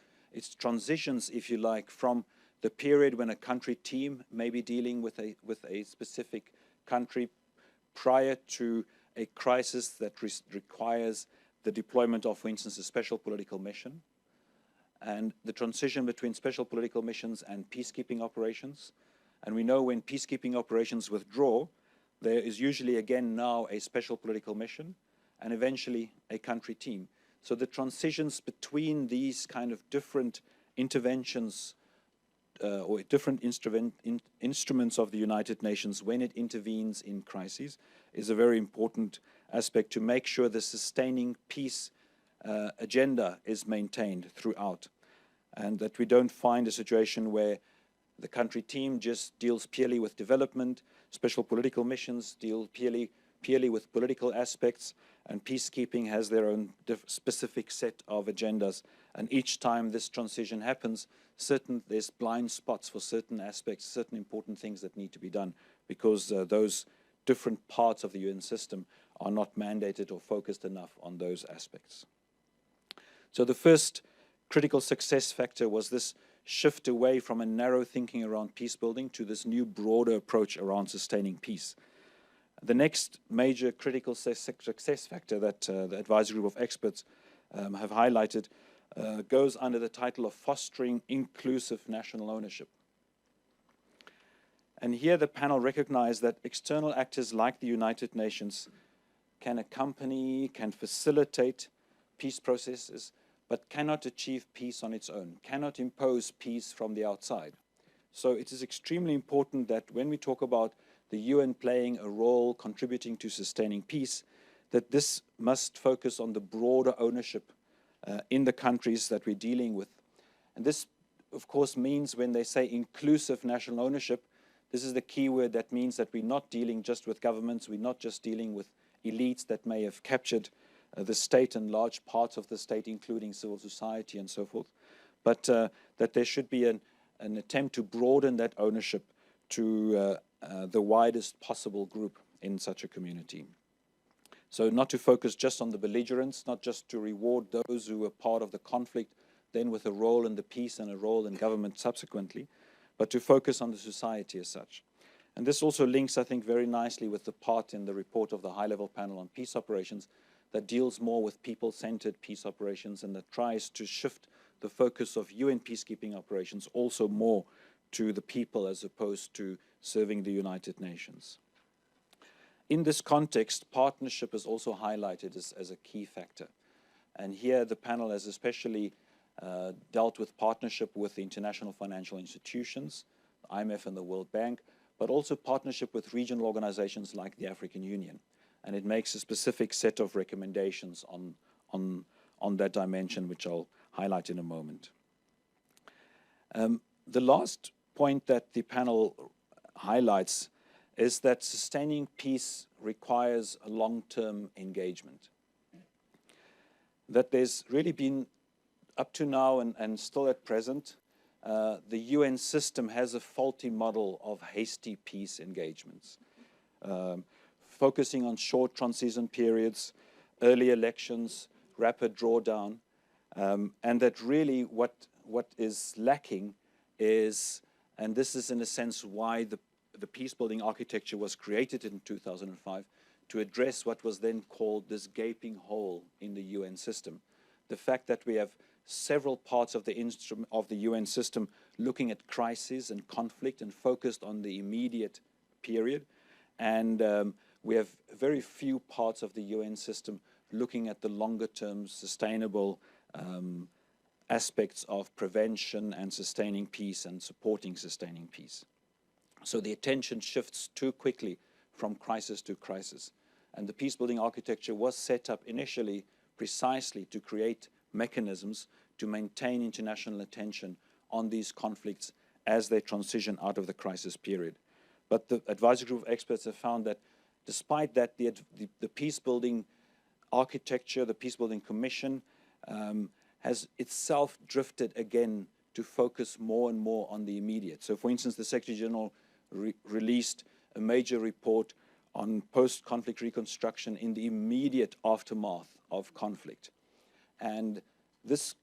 Speaker 4: transitions, if you like, from the period when a country team may be dealing with a specific country prior to a crisis that requires the deployment of, for instance, a special political mission, and the transition between special political missions and peacekeeping operations. And we know when peacekeeping operations withdraw, there is usually again now a special political mission and eventually a country team. So the transitions between these kind of different interventions or different instruments of the United Nations when it intervenes in crises is a very important aspect to make sure the sustaining peace agenda is maintained throughout, and that we don't find a situation where the country team just deals purely with development, special political missions deal purely with political aspects, and peacekeeping has their own specific set of agendas. And each time this transition happens, there's blind spots for certain aspects, certain important things that need to be done, because those different parts of the UN system are not mandated or focused enough on those aspects. So the first critical success factor was this shift away from a narrow thinking around peace building to this new broader approach around sustaining peace. The next major critical success factor that the advisory group of experts have highlighted goes under the title of fostering inclusive national ownership. And here the panel recognized that external actors like the United Nations can accompany, can facilitate peace processes, but cannot achieve peace on its own, cannot impose peace from the outside. So it is extremely important that when we talk about the UN playing a role contributing to sustaining peace, that this must focus on the broader ownership in the countries that we're dealing with. And this, of course, means when they say inclusive national ownership, this is the key word that means that we're not dealing just with governments, we're not just dealing with elites that may have captured the state and large parts of the state, including civil society and so forth, but that there should be an attempt to broaden that ownership to the widest possible group in such a community. So not to focus just on the belligerents, not just to reward those who were part of the conflict, then with a role in the peace and a role in government subsequently, but to focus on the society as such. And this also links, I think, very nicely with the part in the report of the high-level panel on peace operations that deals more with people-centered peace operations and that tries to shift the focus of UN peacekeeping operations also more to the people as opposed to serving the United Nations. In this context, partnership is also highlighted as a key factor. And here the panel has especially dealt with partnership with the international financial institutions, the IMF and the World Bank, but also partnership with regional organizations like the African Union. And it makes a specific set of recommendations on that dimension, which I'll highlight in a moment. The last point that the panel highlights is that sustaining peace requires a long-term engagement. That there's really been, up to now and still at present, the UN system has a faulty model of hasty peace engagements. focusing on short transition periods, early elections, rapid drawdown, and that really what is lacking is, and this is in a sense why the peace-building architecture was created in 2005, to address what was then called this gaping hole in the UN system. The fact that we have several parts of the UN system looking at crisis and conflict and focused on the immediate period, and we have very few parts of the UN system looking at the longer-term sustainable aspects of prevention and sustaining peace and supporting sustaining peace. So the attention shifts too quickly from crisis to crisis. And the peace-building architecture was set up initially precisely to create mechanisms to maintain international attention on these conflicts as they transition out of the crisis period. But the advisory group of experts have found that despite that, the peace-building architecture, the Peacebuilding Commission, has itself drifted again to focus more and more on the immediate. So, for instance, the Secretary General released a major report on post-conflict reconstruction in the immediate aftermath of conflict. And this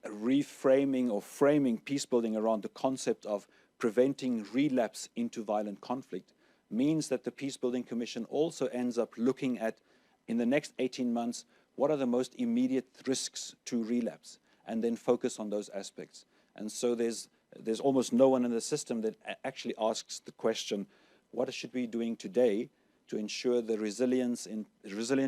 Speaker 4: reframing or framing peacebuilding around the concept of preventing relapse into violent conflict means that the Peacebuilding Commission also ends up looking at, in the next 18 months, what are the most immediate risks to relapse, and then focus on those aspects. And so there's almost no one in the system that actually asks the question, what should we be doing today to ensure the resilient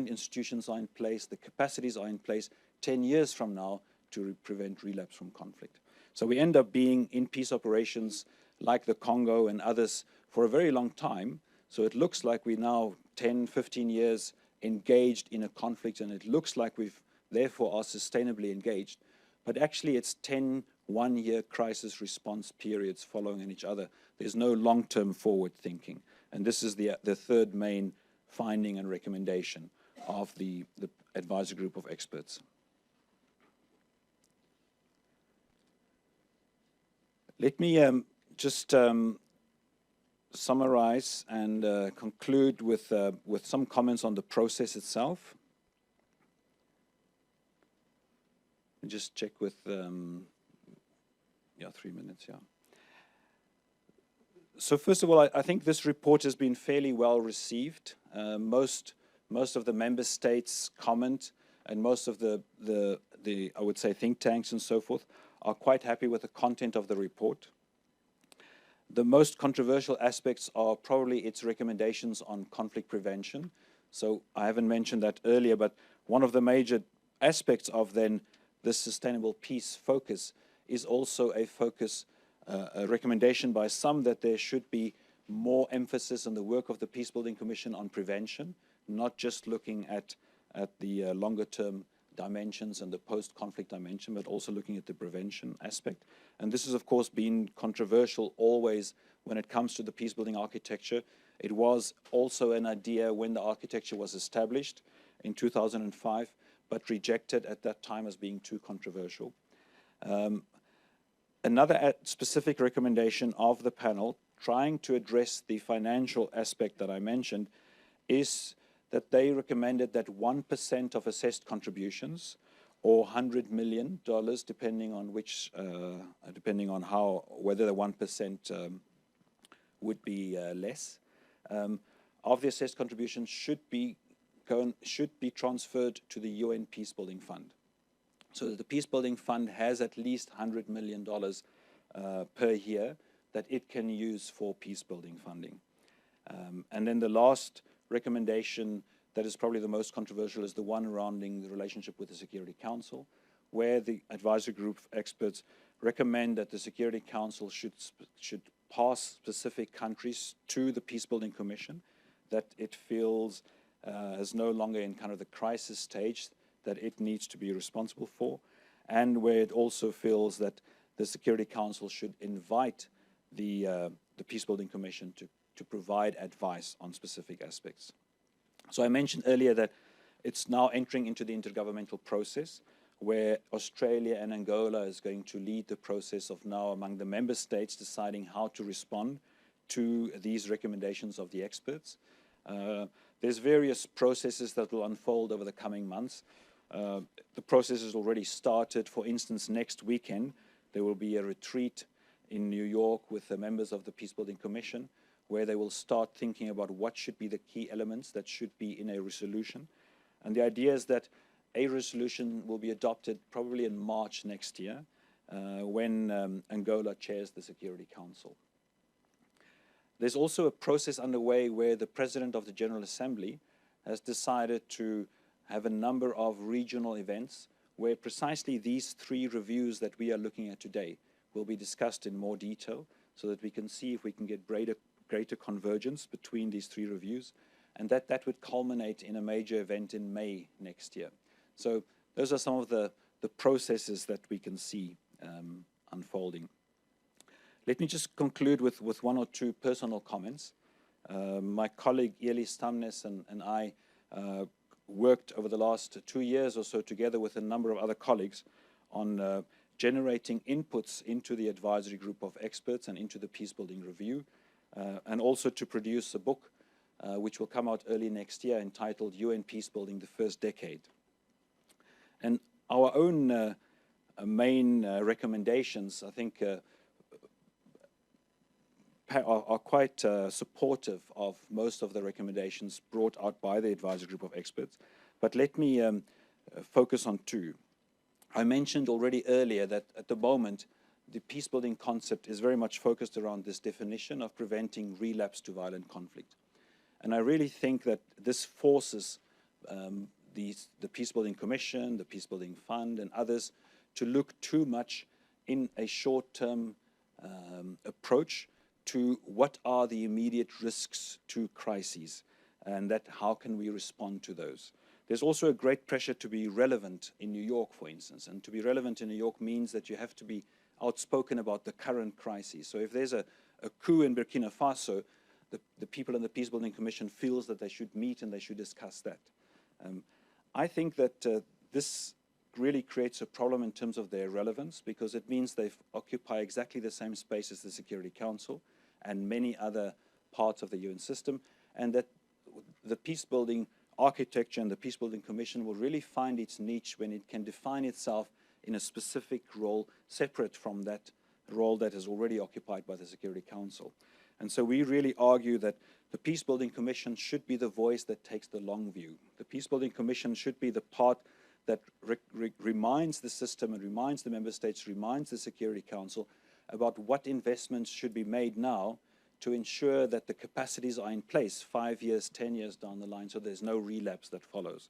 Speaker 4: institutions are in place, the capacities are in place 10 years from now to prevent relapse from conflict. So we end up being in peace operations like the Congo and others for a very long time. So it looks like we now 10, 15 years engaged in a conflict, and it looks like we've therefore are sustainably engaged. But actually it's 10 one-year crisis response periods following on each other. There's no long-term forward thinking. And this is the third main finding and recommendation of the advisory group of experts. Let me just summarize and conclude with some comments on the process itself. And just check with, 3 minutes, yeah. So first of all, I think this report has been fairly well received. Most of the member states comment, and most of the I would say think tanks and so forth are quite happy with the content of the report. The most controversial aspects are probably its recommendations on conflict prevention. So I haven't mentioned that earlier, but one of the major aspects of then this sustainable peace focus is also a focus, a recommendation by some that there should be more emphasis on the work of the Peacebuilding Commission on prevention, not just looking at the longer term dimensions and the post-conflict dimension, but also looking at the prevention aspect. And this has, of course, been controversial always when it comes to the peacebuilding architecture. It was also an idea when the architecture was established in 2005, but rejected at that time as being too controversial. Another specific recommendation of the panel, trying to address the financial aspect that I mentioned, is that they recommended that 1% of assessed contributions, or $100 million, depending on which, depending on whether the 1% would be less, of the assessed contributions should be transferred to the UN Peacebuilding Fund. So that the Peacebuilding Fund has at least $100 million per year that it can use for peacebuilding funding. And then the last recommendation that is probably the most controversial is the one surrounding the relationship with the Security Council, where the advisory group of experts recommend that the Security Council should pass specific countries to the Peacebuilding Commission, that it feels is no longer in kind of the crisis stage that it needs to be responsible for, and where it also feels that the Security Council should invite the Peacebuilding Commission to provide advice on specific aspects. So I mentioned earlier that it's now entering into the intergovernmental process, where Australia and Angola is going to lead the process of now among the member states deciding how to respond to these recommendations of the experts. There's various processes that will unfold over the coming months. The process has already started. For instance, next weekend, there will be a retreat in New York with the members of the Peacebuilding Commission, where they will start thinking about what should be the key elements that should be in a resolution. And the idea is that a resolution will be adopted probably in March next year, when Angola chairs the Security Council. There's also a process underway where the President of the General Assembly has decided to have a number of regional events where precisely these three reviews that we are looking at today will be discussed in more detail, so that we can see if we can get greater convergence between these three reviews, and that would culminate in a major event in May next year. So those are some of the processes that we can see unfolding. Let me just conclude with one or two personal comments. My colleague Elis Stamnes and I worked over the last 2 years or so together with a number of other colleagues on generating inputs into the advisory group of experts and into the Peacebuilding Review, and also to produce a book which will come out early next year entitled UN Peacebuilding, the First Decade. And our own main recommendations, I think, are quite supportive of most of the recommendations brought out by the advisory group of experts. But let me focus on two. I mentioned already earlier that at the moment, the peacebuilding concept is very much focused around this definition of preventing relapse to violent conflict. And I really think that this forces the Peacebuilding Commission, the Peacebuilding Fund, and others to look too much in a short-term approach to what are the immediate risks to crises, and that how can we respond to those. There's also a great pressure to be relevant in New York, for instance, and to be relevant in New York means that you have to be outspoken about the current crises. So if there's a coup in Burkina Faso, the people in the Peacebuilding Commission feels that they should meet and they should discuss that. I think that this really creates a problem in terms of their relevance, because it means they occupy exactly the same space as the Security Council and many other parts of the UN system, and that the peacebuilding architecture and the Peacebuilding Commission will really find its niche when it can define itself in a specific role separate from that role that is already occupied by the Security Council. And so we really argue that the Peacebuilding Commission should be the voice that takes the long view. The Peacebuilding Commission should be the part that reminds the system and reminds the member states, reminds the Security Council about what investments should be made now to ensure that the capacities are in place 5 years, 10 years down the line, so there's no relapse that follows.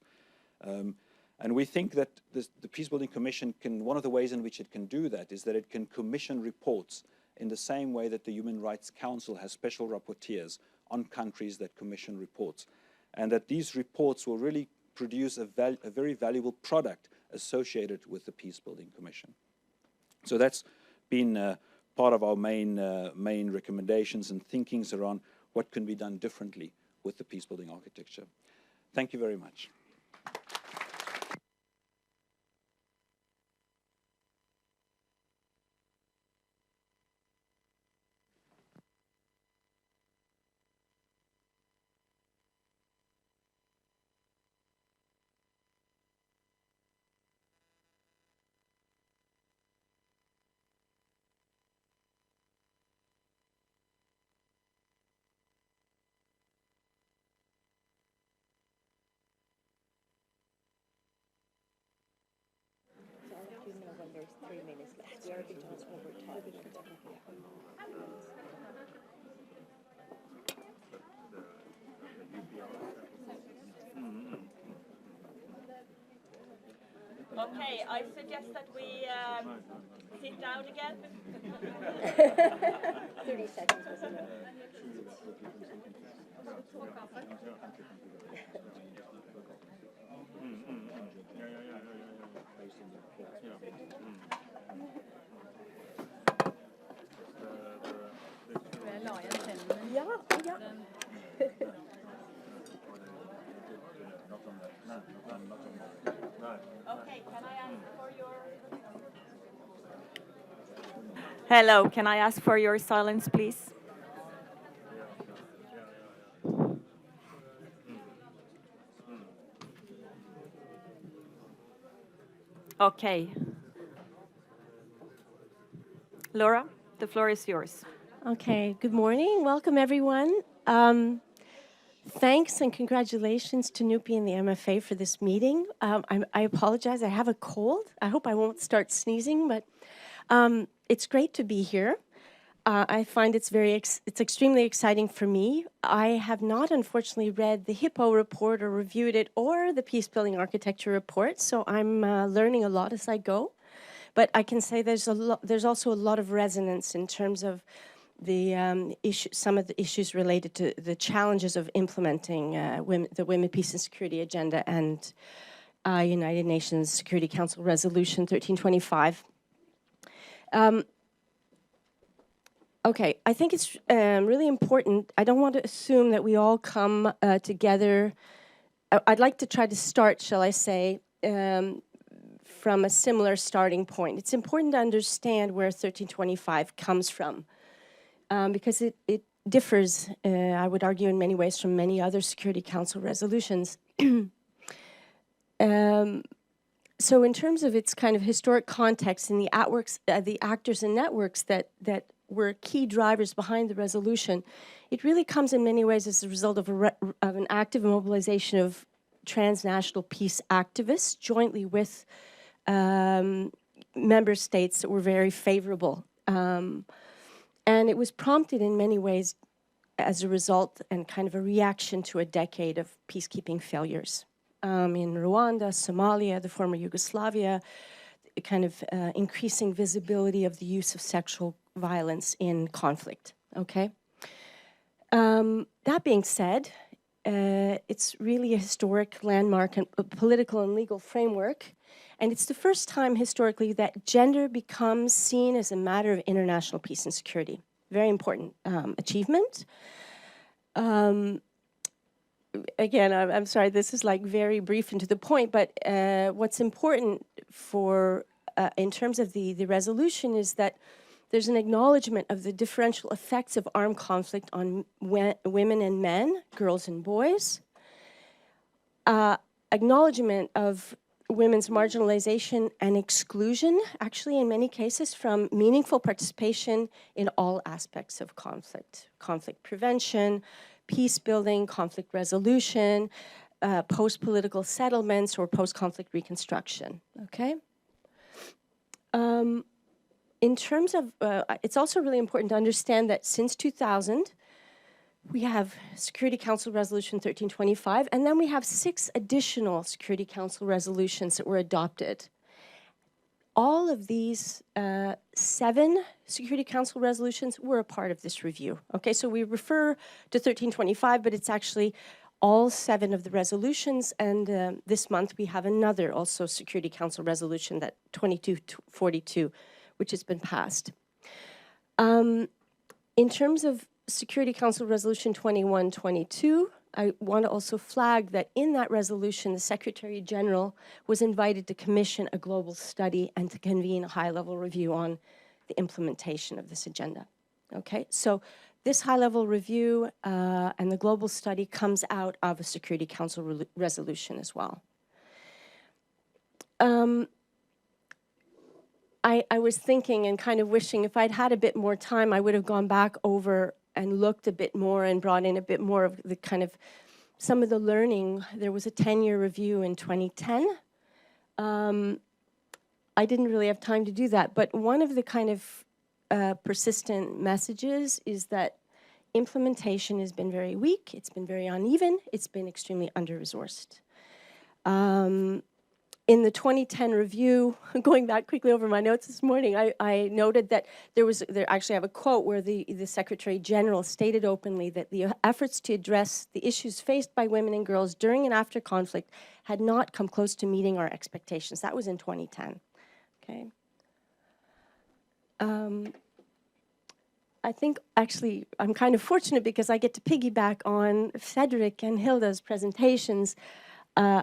Speaker 4: And we think that the Peacebuilding Commission can, one of the ways in which it can do that is that it can commission reports in the same way that the Human Rights Council has special rapporteurs on countries that commission reports. And that these reports will really produce a very valuable product associated with the Peacebuilding Commission. So that's been part of our main recommendations and thinkings around what can be done differently with the peacebuilding architecture. Thank you very much.
Speaker 1: When there's 3 minutes left. We are a bit over time. Okay, I suggest that we sit down again. 30 seconds was enough. Ja, ja. Okay, can I ask for your... Hello, can I ask for your silence, please? Okay. Laura, the floor is yours.
Speaker 5: Okay, good morning. Welcome, everyone. Thanks and congratulations to Nupi and the MFA for this meeting. I apologize, I have a cold. I hope I won't start sneezing, but it's great to be here. I find it's extremely exciting for me. I have not, unfortunately, read the Hippo report or reviewed it or the Peacebuilding Architecture report, so I'm learning a lot as I go. But I can say there's also a lot of resonance in terms of the some of the issues related to the challenges of implementing the Women, Peace and Security Agenda and United Nations Security Council Resolution 1325. Okay, I think it's really important. I don't want to assume that we all come together. I'd like to try to start, shall I say, from a similar starting point. It's important to understand where 1325 comes from. Because it differs, I would argue, in many ways from many other Security Council resolutions. So in terms of its kind of historic context and the actors and networks that were key drivers behind the resolution, it really comes in many ways as a result of an active mobilization of transnational peace activists jointly with member states that were very favorable. And it was prompted in many ways as a result and kind of a reaction to a decade of peacekeeping failures. In Rwanda, Somalia, the former Yugoslavia, kind of increasing visibility of the use of sexual violence in conflict, okay? That being said, it's really a historic landmark and a political and legal framework. And it's the first time historically that gender becomes seen as a matter of international peace and security. Very important achievement. Again, I'm sorry, this is like very brief and to the point, but what's important for, in terms of the resolution is that there's an acknowledgement of the differential effects of armed conflict on women and men, girls and boys. Acknowledgement of women's marginalization and exclusion, actually in many cases, from meaningful participation in all aspects of conflict. Conflict prevention, peace building, conflict resolution, post-political settlements or post-conflict reconstruction, okay? In terms of, it's also really important to understand that since 2000, we have Security Council Resolution 1325, and then we have 6 additional Security Council resolutions that were adopted. All of these 7 Security Council resolutions were a part of this review. Okay, so we refer to 1325, but it's actually all 7 of the resolutions, and this month we have another also Security Council resolution, that 2242, which has been passed. In terms of Security Council Resolution 2122, I want to also flag that in that resolution, the Secretary General was invited to commission a global study and to convene a high-level review on the implementation of this agenda. Okay, so this high-level review and the global study comes out of a Security Council resolution as well. I was thinking and kind of wishing if I'd had a bit more time, I would have gone back over and looked a bit more and brought in a bit more of the kind of some of the learning. There was a 10-year review in 2010. I didn't really have time to do that, but one of the kind of persistent messages is that implementation has been very weak, it's been very uneven, it's been extremely under-resourced. In the 2010 review, going back quickly over my notes this morning, I noted that there actually have a quote where the Secretary General stated openly that the efforts to address the issues faced by women and girls during and after conflict had not come close to meeting our expectations. That was in 2010, okay? I think actually I'm kind of fortunate because I get to piggyback on Cedric and Hilda's presentations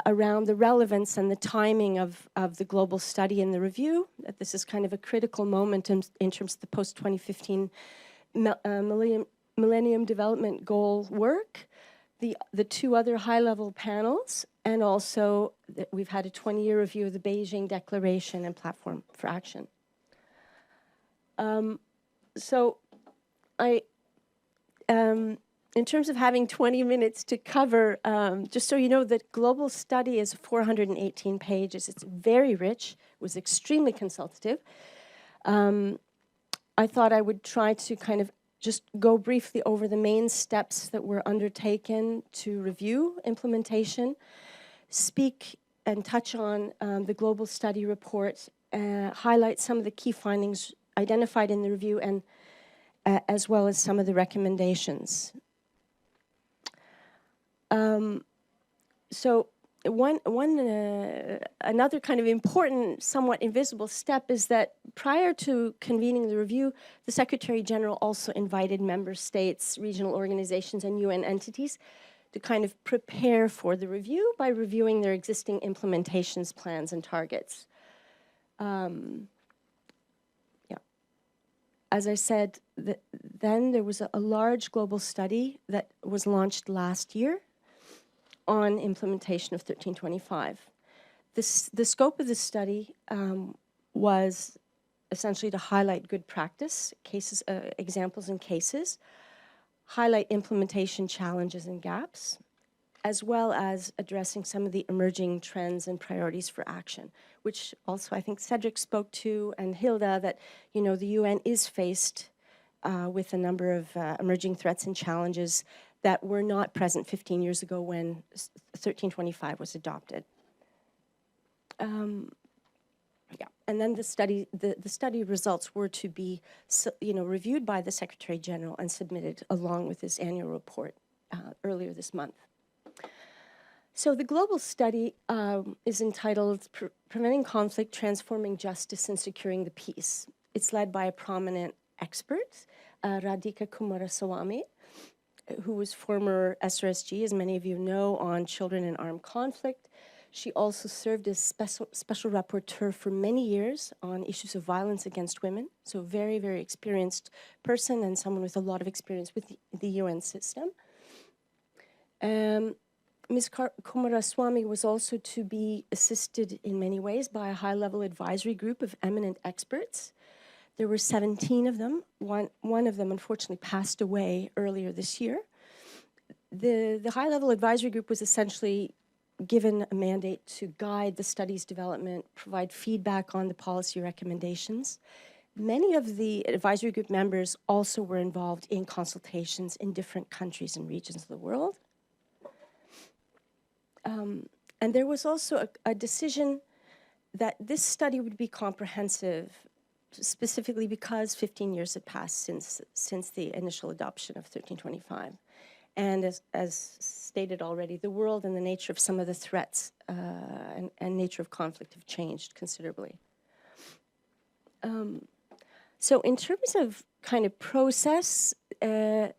Speaker 5: around the relevance and the timing of the global study and the review, that this is kind of a critical moment in terms of the post-2015 Millennium Development Goal work. the two other high-level panels, and also we've had a 20-year review of the Beijing Declaration and Platform for Action. So in terms of having 20 minutes to cover, just so you know, the global study is 418 pages. It's very rich. It was extremely consultative. I thought I would try to kind of just go briefly over the main steps that were undertaken to review implementation, speak and touch on the global study report, highlight some of the key findings identified in the review, and as well as some of the recommendations. So another kind of important, somewhat invisible step is that prior to convening the review, the Secretary General also invited member states, regional organizations, and UN entities to kind of prepare for the review by reviewing their existing implementations plans and targets. As I said, then there was a large global study that was launched last year on implementation of 1325. The scope of the study was essentially to highlight good practice, cases, examples and cases, highlight implementation challenges and gaps, as well as addressing some of the emerging trends and priorities for action, which also I think Cedric spoke to, and Hilda, that the UN is faced with a number of emerging threats and challenges that were not present 15 years ago when 1325 was adopted. And then the study results were to be reviewed by the Secretary General and submitted along with his annual report earlier this month. So the global study is entitled Preventing Conflict, Transforming Justice, and Securing the Peace. It's led by a prominent expert, Radhika Kumaraswamy, who was former SRSG, as many of you know, on children in armed conflict. She also served as special rapporteur for many years on issues of violence against women. So a very, very experienced person and someone with a lot of experience with the UN system. Ms. Kumaraswamy was also to be assisted in many ways by a high-level advisory group of eminent experts. There were 17 of them. One of them, unfortunately, passed away earlier this year. The high-level advisory group was essentially given a mandate to guide the study's development, provide feedback on the policy recommendations. Many of the advisory group members also were involved in consultations in different countries and regions of the world. And there was also a decision that this study would be comprehensive, specifically because 15 years had passed since the initial adoption of 1325. And as stated already, the world and the nature of some of the threats and nature of conflict have changed considerably. So in terms of kind of process, the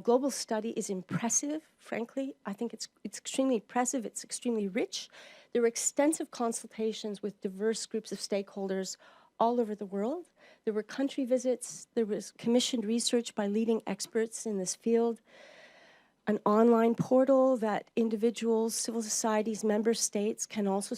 Speaker 5: global study is impressive, frankly. I think it's extremely impressive, it's extremely rich. There were extensive consultations with diverse groups of stakeholders all over the world. There were country visits, there was commissioned research by leading experts in this field, an online portal that individuals, civil societies, member states can also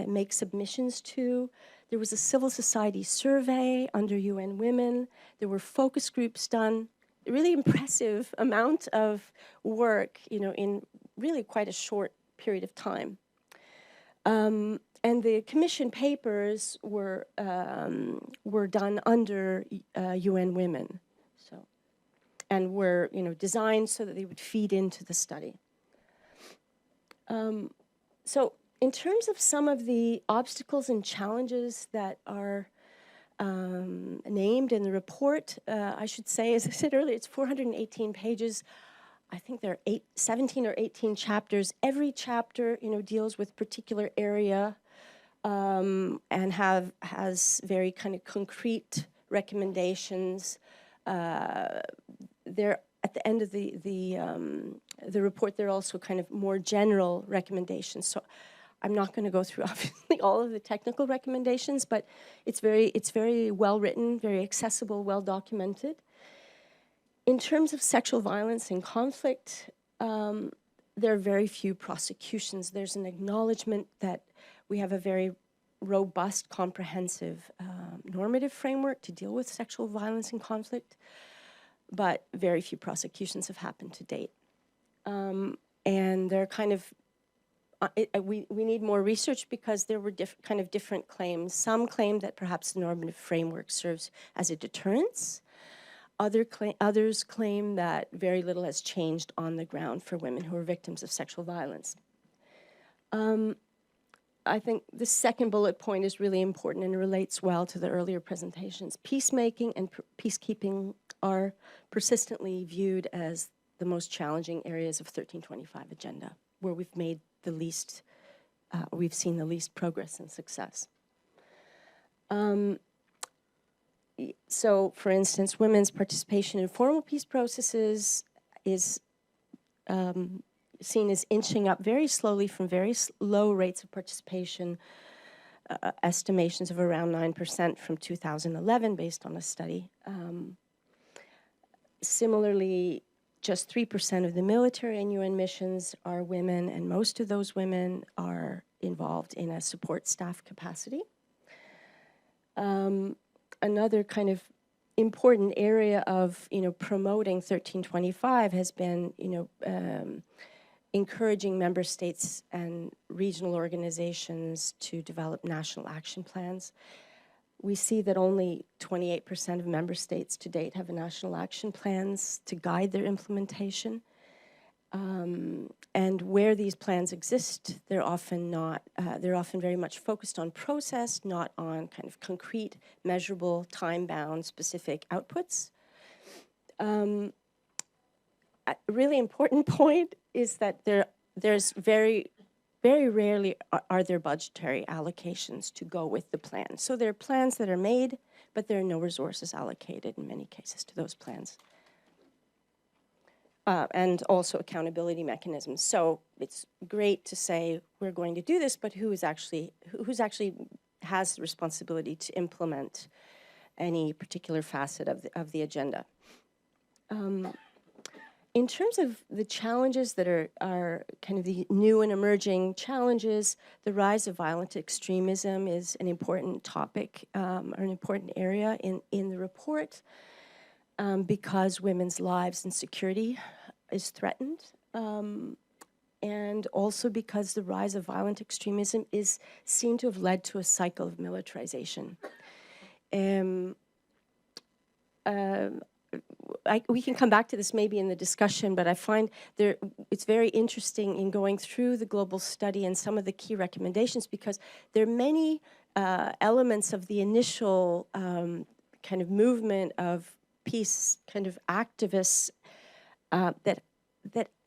Speaker 5: make submissions to. There was a civil society survey under UN Women. There were focus groups done. A really impressive amount of work, in really quite a short period of time. And the commission papers were done under UN Women, and were designed so that they would feed into the study. So in terms of some of the obstacles and challenges that are named in the report, I should say, as I said earlier, it's 418 pages. I think there are 17 or 18 chapters. Every chapter, deals with particular area and has very kind of concrete recommendations. There, at the end of the report, there are also kind of more general recommendations. So I'm not going to go through obviously all of the technical recommendations, but it's very well written, very accessible, well documented. In terms of sexual violence and conflict, there are very few prosecutions. There's an acknowledgement that we have a very robust, comprehensive normative framework to deal with sexual violence and conflict, but very few prosecutions have happened to date. And they're kind of, we need more research because there were kind of different claims. Some claim that perhaps the normative framework serves as a deterrence. Others claim that very little has changed on the ground for women who are victims of sexual violence. I think the second bullet point is really important and relates well to the earlier presentations. Peacemaking and peacekeeping are persistently viewed as the most challenging areas of 1325 agenda, where we've made the least, we've seen the least progress and success. So, for instance, women's participation in formal peace processes is seen as inching up very slowly from very low rates of participation, estimations of around 9% from 2011 based on a study. Similarly, just 3% of the military and UN missions are women, and most of those women are involved in a support staff capacity. Another kind of important area of, promoting 1325 has been, encouraging member states and regional organizations to develop national action plans. We see that only 28% of member states to date have national action plans to guide their implementation. And where these plans exist, they're often not, they're often very much focused on process, not on kind of concrete, measurable, time-bound, specific outputs. A really important point is that there's very rarely are there budgetary allocations to go with the plan. So there are plans that are made, but there are no resources allocated in many cases to those plans. And also accountability mechanisms. So it's great to say we're going to do this, but who's actually has the responsibility to implement any particular facet of the agenda? In terms of the challenges that are kind of the new and emerging challenges, the rise of violent extremism is an important topic, or an important area in the report, because women's lives and security is threatened, and also because the rise of violent extremism is seen to have led to a cycle of militarization. We can come back to this maybe in the discussion, but I find it's very interesting in going through the global study and some of the key recommendations, because there are many elements of the initial kind of movement of peace kind of activists that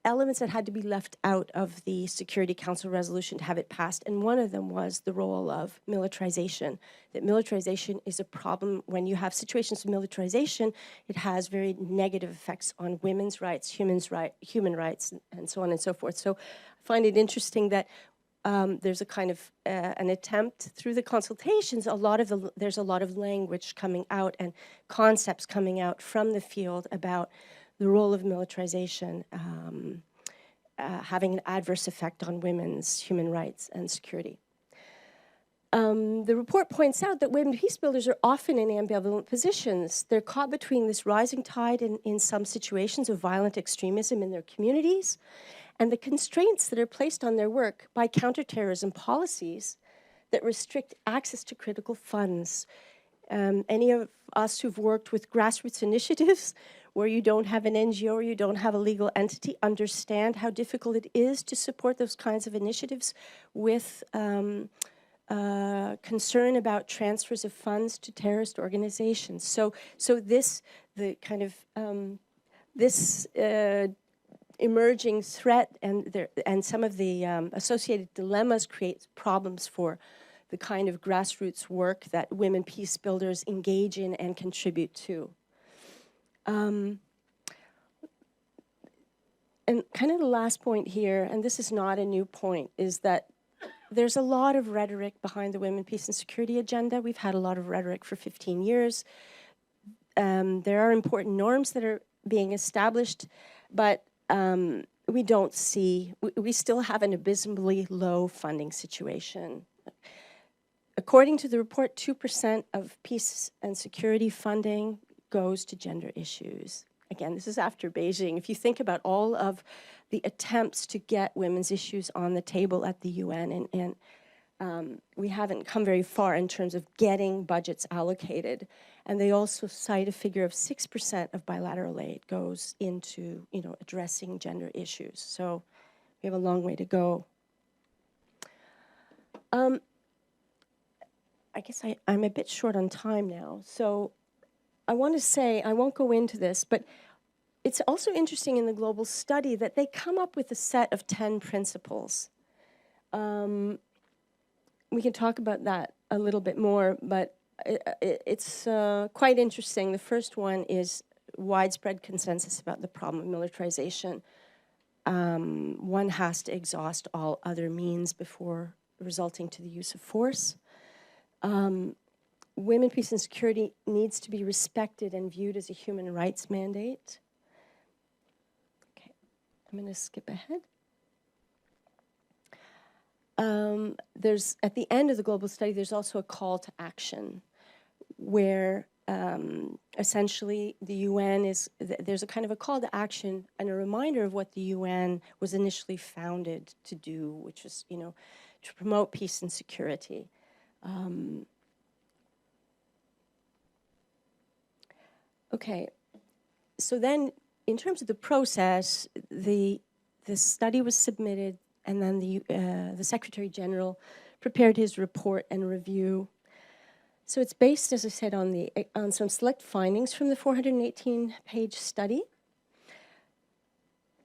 Speaker 5: elements that had to be left out of the Security Council resolution to have it passed, and one of them was the role of militarization. That militarization is a problem. When you have situations of militarization, it has very negative effects on women's rights, human rights, and so on and so forth. So I find it interesting that there's a kind of an attempt through the consultations. There's a lot of language coming out and concepts coming out from the field about the role of militarization having an adverse effect on women's human rights and security. The report points out that women peacebuilders are often in ambivalent positions. They're caught between this rising tide in some situations of violent extremism in their communities and the constraints that are placed on their work by counterterrorism policies that restrict access to critical funds. Any of us who've worked with grassroots initiatives where you don't have an NGO or you don't have a legal entity understand how difficult it is to support those kinds of initiatives with concern about transfers of funds to terrorist organizations. So this emerging threat and some of the associated dilemmas create problems for the kind of grassroots work that women peace builders engage in and contribute to. And kind of the last point here, and this is not a new point, is that there's a lot of rhetoric behind the Women, Peace and Security agenda. We've had a lot of rhetoric for 15 years. There are important norms that are being established, but we don't see, we still have an abysmally low funding situation. According to the report, 2% of peace and security funding goes to gender issues. Again, this is after Beijing. If you think about all of the attempts to get women's issues on the table at the UN, and we haven't come very far in terms of getting budgets allocated. And they also cite a figure of 6% of bilateral aid goes into, addressing gender issues. So we have a long way to go. I guess I'm a bit short on time now. So I want to say, I won't go into this, but it's also interesting in the global study that they come up with a set of 10 principles. We can talk about that a little bit more, but it's quite interesting. The first one is widespread consensus about the problem of militarization. One has to exhaust all other means before resulting to the use of force. Women, peace, and security needs to be respected and viewed as a human rights mandate. Okay, I'm going to skip ahead. There's, at the end of the global study, there's also a call to action where essentially the UN is, there's a kind of a call to action and a reminder of what the UN was initially founded to do, which was, to promote peace and security. Okay, so then in terms of the process, the study was submitted, and then the Secretary General prepared his report and review. So it's based, as I said, on some select findings from the 418-page study.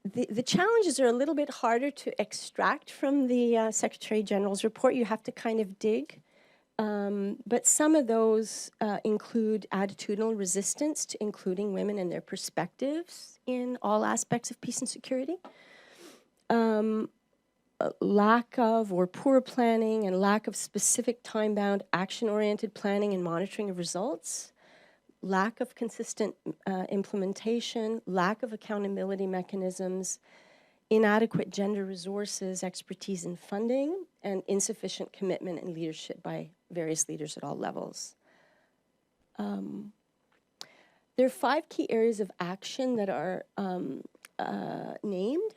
Speaker 5: The challenges are a little bit harder to extract from the Secretary General's report. You have to kind of dig. But some of those include attitudinal resistance to including women and their perspectives in all aspects of peace and security. Lack of or poor planning and lack of specific time-bound action-oriented planning and monitoring of results. Lack of consistent implementation, lack of accountability mechanisms, inadequate gender resources, expertise, and funding, and insufficient commitment and leadership by various leaders at all levels. There are 5 key areas of action that are named,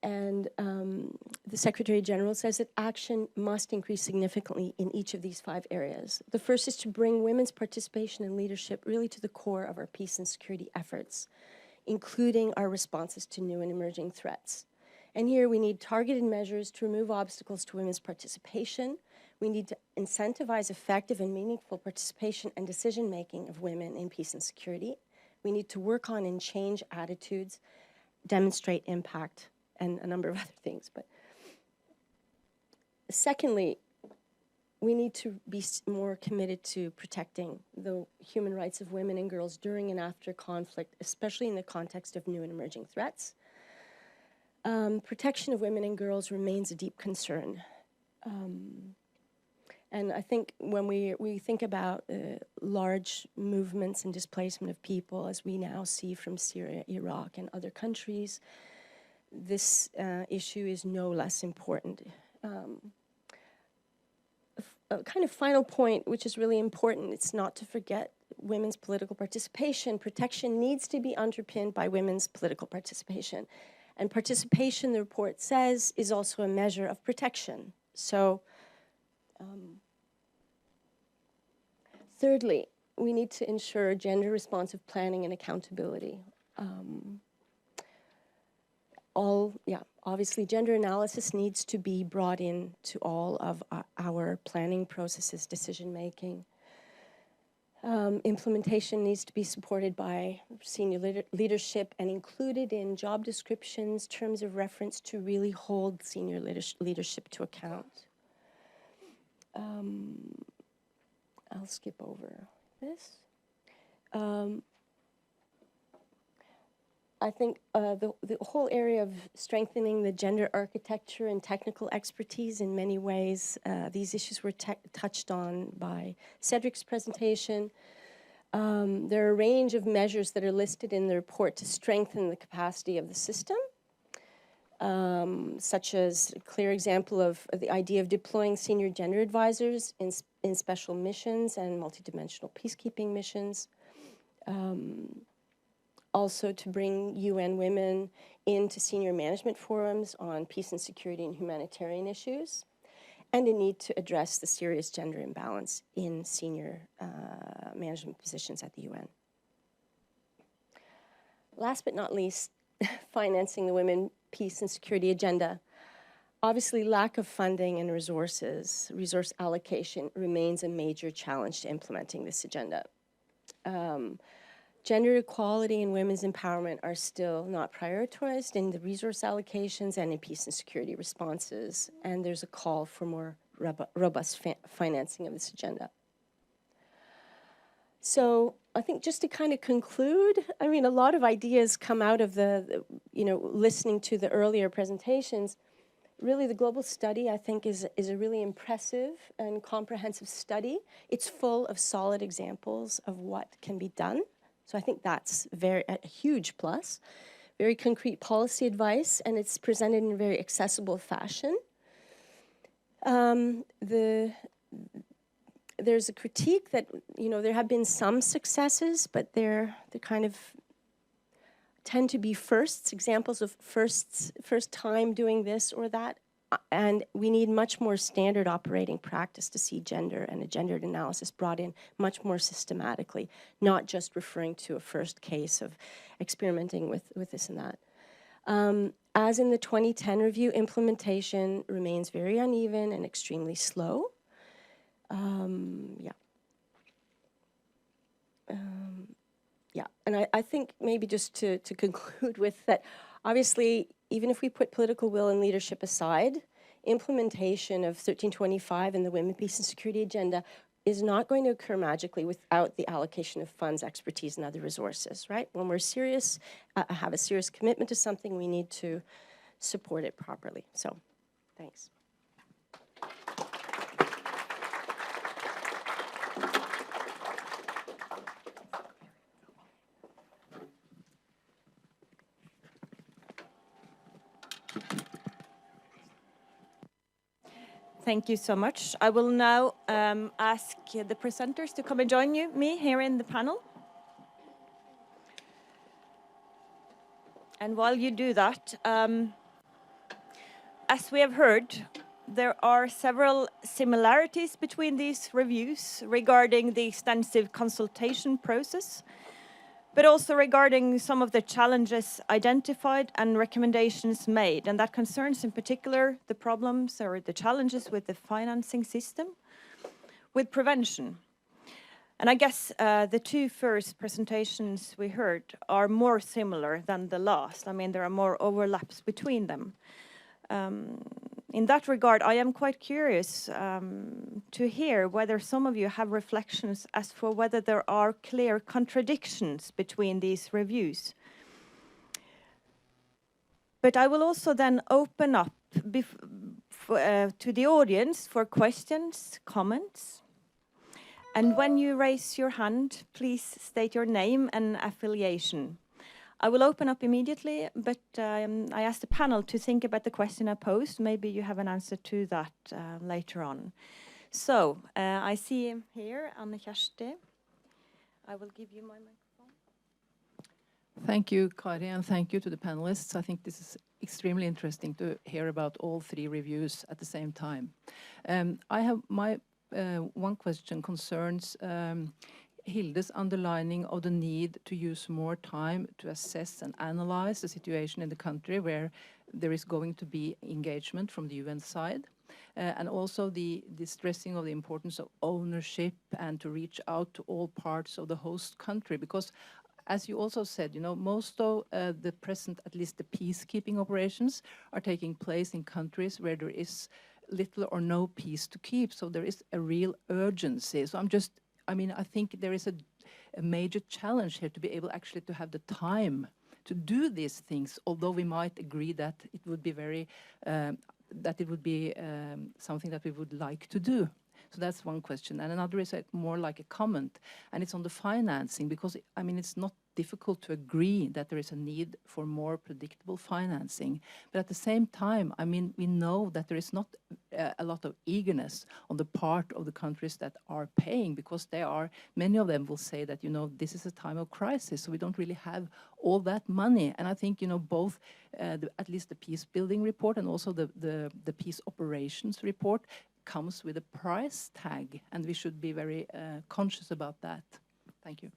Speaker 5: and the Secretary General says that action must increase significantly in each of these 5 areas. The first is to bring women's participation and leadership really to the core of our peace and security efforts, including our responses to new and emerging threats. And here we need targeted measures to remove obstacles to women's participation. We need to incentivize effective and meaningful participation and decision-making of women in peace and security. We need to work on and change attitudes, demonstrate impact, and a number of other things. But secondly, we need to be more committed to protecting the human rights of women and girls during and after conflict, especially in the context of new and emerging threats. Protection of women and girls remains a deep concern. And I think when we think about large movements and displacement of people, as we now see from Syria, Iraq, and other countries, this issue is no less important. A kind of final point, which is really important, it's not to forget women's political participation. Protection needs to be underpinned by women's political participation. And participation, the report says, is also a measure of protection. So, thirdly, we need to ensure gender-responsive planning and accountability. Obviously, gender analysis needs to be brought in to all of our planning processes, decision-making. Implementation needs to be supported by senior leadership and included in job descriptions, terms of reference to really hold senior leadership to account. I'll skip over this. I think the whole area of strengthening the gender architecture and technical expertise, in many ways, these issues were touched on by Cedric's presentation. There are a range of measures that are listed in the report to strengthen the capacity of the system, such as a clear example of the idea of deploying senior gender advisors in special missions and multidimensional peacekeeping missions. Also to bring UN women into senior management forums on peace and security and humanitarian issues, and a need to address the serious gender imbalance in senior management positions at the UN. Last but not least, financing the women, peace and security agenda. Obviously, lack of funding and resource allocation remains a major challenge to implementing this agenda. Gender equality and women's empowerment are still not prioritized in the resource allocations and in peace and security responses, and there's a call for more robust financing of this agenda. So I think just to kind of conclude, I mean, a lot of ideas come out of listening to the earlier presentations. Really, the global study, I think, is a really impressive and comprehensive study. It's full of solid examples of what can be done. So I think that's a huge plus. Very concrete policy advice, and it's presented in a very accessible fashion. There's a critique that, there have been some successes, but they're kind of tend to be firsts, examples of first time doing this or that. And we need much more standard operating practice to see gender and a gendered analysis brought in much more systematically, not just referring to a first case of experimenting with this and that. As in the 2010 review, implementation remains very uneven and extremely slow. And I think maybe just to conclude with that, obviously, even if we put political will and leadership aside, implementation of 1325 and the Women, Peace and Security Agenda is not going to occur magically without the allocation of funds, expertise, and other resources, right? When we're serious, have a serious commitment to something, we need to support it properly. So, thanks.
Speaker 1: Thank you so much. I will now ask the presenters to come and join me here in the panel. And while you do that, as we have heard, there are several similarities between these reviews regarding the extensive consultation process, but also regarding some of the challenges identified and recommendations made. And that concerns in particular the problems or the challenges with the financing system, with prevention. And I guess the two first presentations we heard are more similar than the last. I mean, there are more overlaps between them. In that regard, I am quite curious to hear whether some of you have reflections as for whether there are clear contradictions between these reviews. But I will also then open up to the audience for questions, comments. And when you raise your hand, please state your name and affiliation. I will open up immediately, but I asked the panel to think about the question I posed. Maybe you have an answer to that later on. So, I see him here, Anne Kjersti. I will give you my microphone.
Speaker 6: Thank you, Kari, and thank you to the panelists. I think this is extremely interesting to hear about all three reviews at the same time. I have my one question concerns Hilde's underlining of the need to use more time to assess and analyze the situation in the country where there is going to be engagement from the UN side, and also the stressing of the importance of ownership and to reach out to all parts of the host country, because as you also said, most of the present, at least the peacekeeping operations, are taking place in countries where there is little or no peace to keep. So there is a real urgency. So I think there is a major challenge here to be able actually to have the time to do these things, although we might agree that it would be something that we would like to do. So that's one question. And another is more like a comment, and it's on the financing, because, I mean, it's not difficult to agree that there is a need for more predictable financing. But at the same time, I mean, we know that there is not a lot of eagerness on the part of the countries that are paying, because many of them will say that, you know, this is a time of crisis, so we don't really have all that money. And I think, you know, both, at least the Peacebuilding report and also the Peace Operations report comes with a price tag, and we should be very conscious about that. Thank you.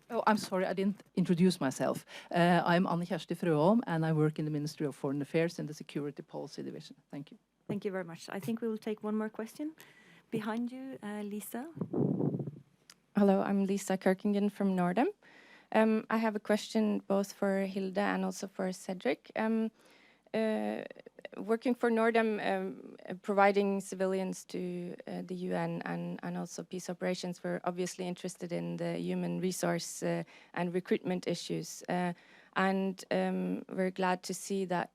Speaker 6: Oh, I'm sorry, I didn't introduce myself. I'm Anne Kjersti Frøholm, and I work in the Ministry of Foreign Affairs in the Security Policy Division. Thank you.
Speaker 1: Thank you very much. I think we will take one more question. Behind you, Lisa.
Speaker 7: Hello, I'm Lisa Kirkingen from Nordem. I have a question both for Hilde and also for Cedric. Working for Nordem, providing civilians to the UN and also peace operations, we're obviously interested in the human resource and recruitment issues. And we're glad to see that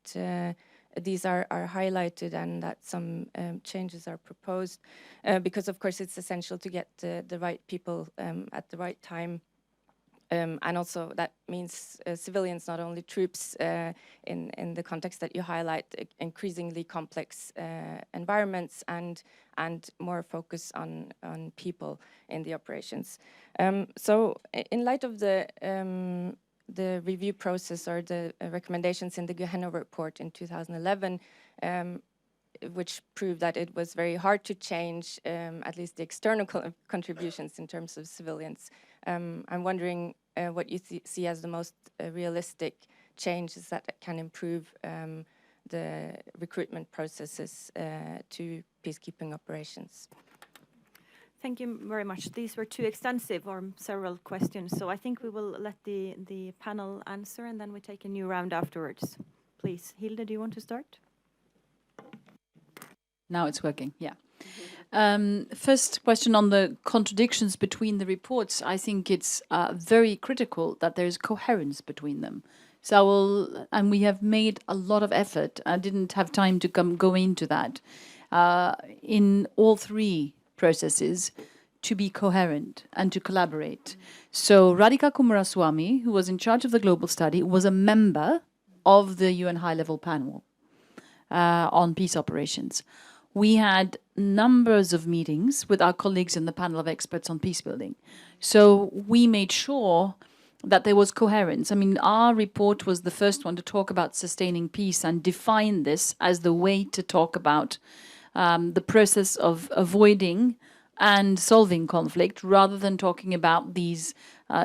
Speaker 7: these are highlighted and that some changes are proposed, because of course it's essential to get the right people at the right time. And also that means civilians, not only troops, in the context that you highlight, increasingly complex environments and more focus on people in the operations. So in light of the review process or the recommendations in the Gehenna report in 2011, which proved that it was very hard to change at least the external contributions in terms of civilians. I'm wondering what you see as the most realistic changes that can improve the recruitment processes to peacekeeping operations.
Speaker 1: Thank you very much. These were two extensive or several questions, so I think we will let the panel answer, and then we take a new round afterwards. Please, Hilde, do you want to start?
Speaker 3: Now it's working, yeah. First question on the contradictions between the reports. I think it's very critical that there's coherence between them. So and we have made a lot of effort. I didn't have time to go into that in all three processes to be coherent and to collaborate. So Radhika Kumaraswamy, who was in charge of the global study, was a member of the UN high-level panel on peace operations. We had numbers of meetings with our colleagues in the panel of experts on peacebuilding. So we made sure that there was coherence. I mean, our report was the first one to talk about sustaining peace and define this as the way to talk about the process of avoiding and solving conflict, rather than talking about these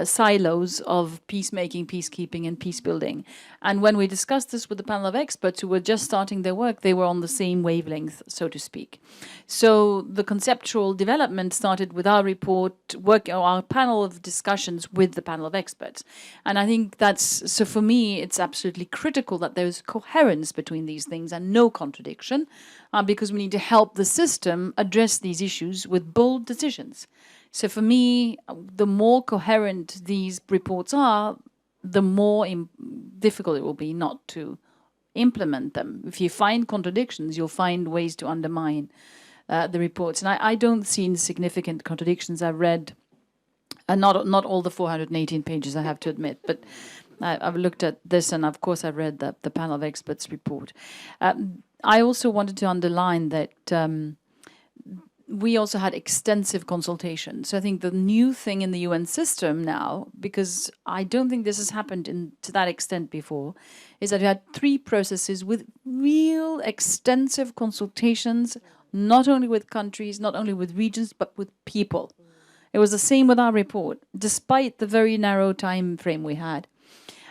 Speaker 3: silos of peacemaking, peacekeeping, and peacebuilding. And when we discussed this with the panel of experts who were just starting their work, they were on the same wavelength, so to speak. So the conceptual development started with our report, our panel of discussions with the panel of experts. And I think so for me, it's absolutely critical that there's coherence between these things and no contradiction, because we need to help the system address these issues with bold decisions. So for me, the more coherent these reports are, the more difficult it will be not to implement them. If you find contradictions, you'll find ways to undermine the reports. And I don't see significant contradictions. I've read, not all the 418 pages, I have to admit, but I've looked at this, and of course I've read the panel of experts report. I also wanted to underline that we also had extensive consultation. So I think the new thing in the UN system now, because I don't think this has happened to that extent before, is that we had three processes with real extensive consultations, not only with countries, not only with regions, but with people. It was the same with our report, despite the very narrow time frame we had.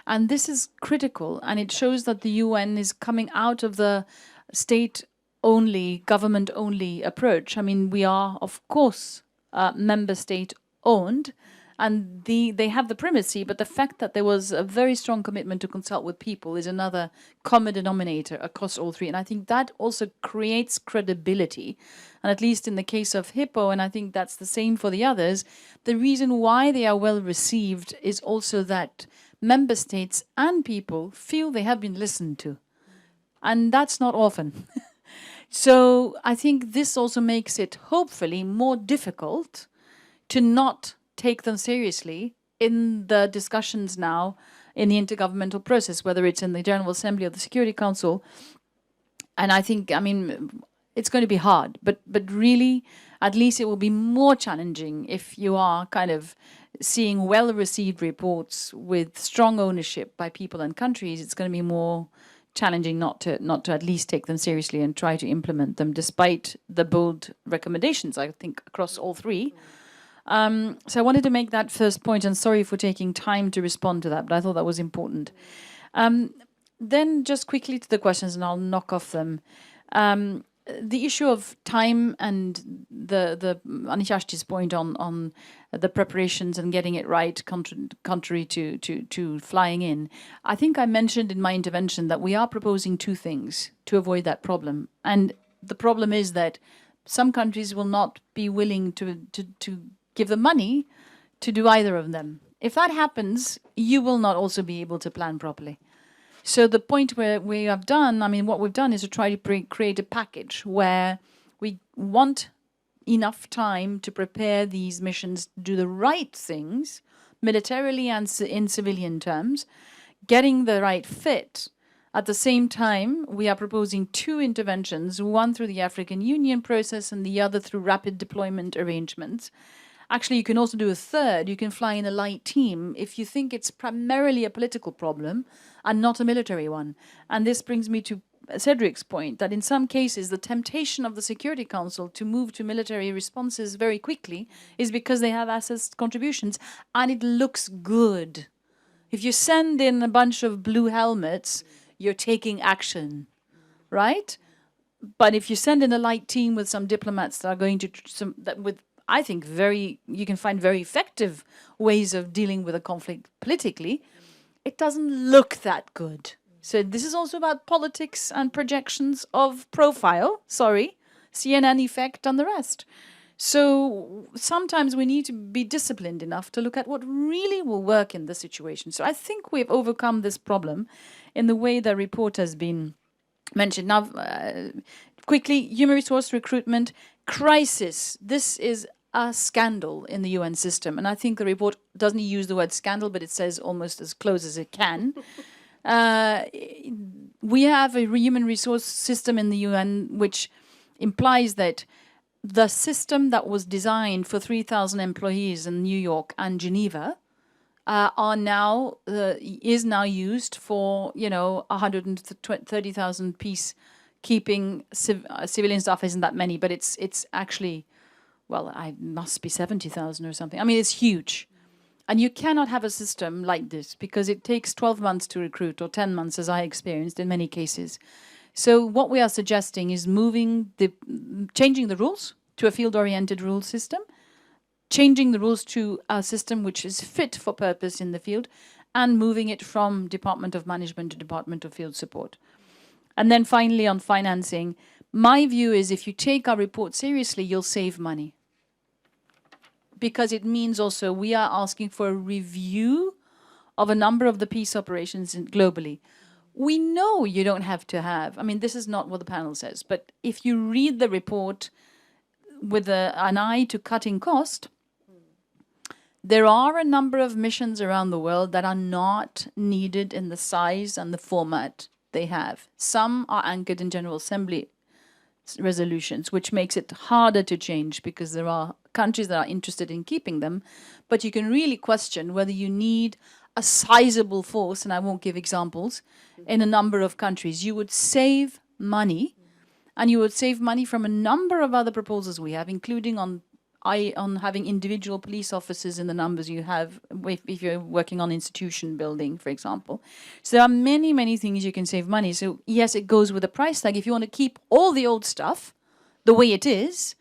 Speaker 3: And this is critical, and it shows that the UN is coming out of the state-only, government-only approach. I mean, we are, of course, member state-owned, and they have the primacy, but the fact that there was a very strong commitment to consult with people is another common denominator across all three. And I think that also creates credibility. And at least in the case of Hippo, and I think that's the same for the others, the reason why they are well received is also that member states and people feel they have been listened to. And that's not often. So I think this also makes it hopefully more difficult to not take them seriously in the discussions now in the intergovernmental process, whether it's in the General Assembly or the Security Council. And I think, I mean, it's going to be hard, but really, at least it will be more challenging if you are kind of seeing well-received reports with strong ownership by people and countries. It's going to be more challenging not to at least take them seriously and try to implement them, despite the bold recommendations, I think, across all three. So I wanted to make that first point, and sorry for taking time to respond to that, but I thought that was important. Then just quickly to the questions, and I'll knock off them. The issue of time and the Anishashti's point on the preparations and getting it right, contrary to flying in. I think I mentioned in my intervention that we are proposing two things to avoid that problem. And the problem is that some countries will not be willing to give the money to do either of them. If that happens, you will not also be able to plan properly. So the point where we have done, I mean, what we've done is to try to create a package where we want enough time to prepare these missions to do the right things, militarily and in civilian terms, getting the right fit. At the same time, we are proposing two interventions, one through the African Union process and the other through rapid deployment arrangements. Actually, you can also do a third. You can fly in a light team if you think it's primarily a political problem and not a military one. And this brings me to Cedric's point that in some cases, the temptation of the Security Council to move to military responses very quickly is because they have assessed contributions and it looks good. If you send in a bunch of blue helmets, you're taking action, right? But if you send in a light team with some diplomats that are going to, I think you can find very effective ways of dealing with a conflict politically, it doesn't look that good. So this is also about politics and projections of profile, CNN effect and the rest. So sometimes we need to be disciplined enough to look at what really will work in the situation. So I think we've overcome this problem in the way the report has been mentioned. Now, quickly, human resource recruitment crisis. This is a scandal in the UN system. And I think the report doesn't use the word scandal, but it says almost as close as it can. We have a human resource system in the UN which implies that the system that was designed for 3,000 employees in New York and Geneva is now used for 130,000 peacekeeping civilian staff. Isn't that many? But it's actually, well, I must be 70,000 or something. I mean, it's huge. And you cannot have a system like this because it takes 12 months to recruit, or 10 months, as I experienced in many cases. So what we are suggesting is changing the rules to a field-oriented rule system, changing the rules to a system which is fit for purpose in the field, and moving it from Department of Management to Department of Field Support. And then finally, on financing, my view is if you take our report seriously, you'll save money. Because it means also we are asking for a review of a number of the peace operations globally. We know you don't have to have, I mean, this is not what the panel says, but if you read the report with an eye to cutting cost, there are a number of missions around the world that are not needed in the size and the format they have. Some are anchored in General Assembly resolutions, which makes it harder to change because there are countries that are interested in keeping them. But you can really question whether you need a sizable force, and I won't give examples, in a number of countries. You would save money, and you would save money from a number of other proposals we have, including on having individual police officers in the numbers you have if you're working on institution building, for example. So there are many, many things you can save money. So yes, it goes with a price tag. If you want to keep all the old stuff the way it is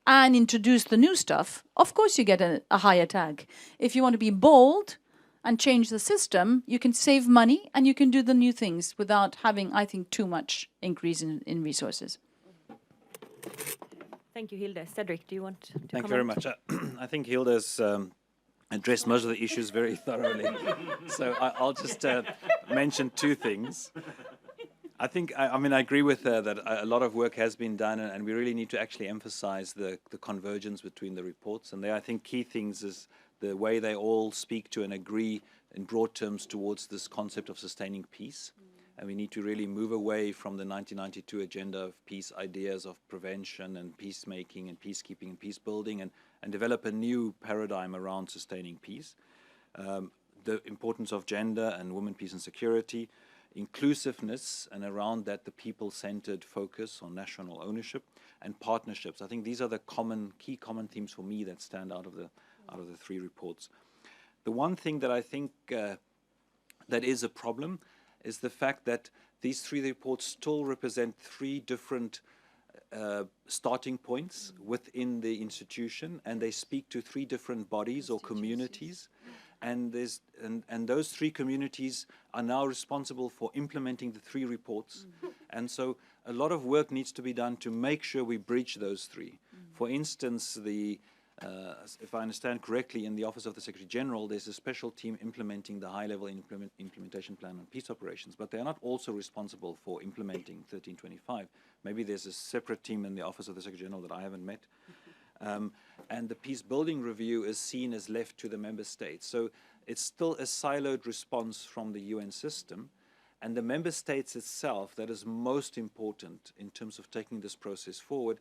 Speaker 3: and introduce the new stuff, of course you get a higher tag. If you want to be bold and change the system, you can save money and you can do the new things without having, I think, too much increase in resources.
Speaker 1: Thank you, Hilde. Cedric, do you want to comment?
Speaker 4: Thank you very much. I think Hilda's addressed most of the issues very thoroughly. So I'll just mention two things. I think, I mean, I agree with that a lot of work has been done, and we really need to actually emphasize the convergence between the reports. And there, I think, key things is the way they all speak to and agree in broad terms towards this concept of sustaining peace. And we need to really move away from the 1992 agenda of peace ideas of prevention and peacemaking and peacekeeping and peace building, and develop a new paradigm around sustaining peace. The importance of gender and women, peace and security, inclusiveness, and around that the people-centered focus on national ownership and partnerships. I think these are the key common themes for me that stand out of the three reports. The one thing that I think that is a problem is the fact that these three reports still represent three different starting points within the institution, and they speak to three different bodies or communities. And those three communities are now responsible for implementing the three reports. And so a lot of work needs to be done to make sure we bridge those three. For instance, if I understand correctly, in the Office of the Secretary General, there's a special team implementing the high-level implementation plan on peace operations, but they are not also responsible for implementing 1325. Maybe there's a separate team in the Office of the Secretary General that I haven't met. And the peace building review is seen as left to the member states. So it's still a siloed response from the UN system. And the member states itself, that is most important in terms of taking this process forward.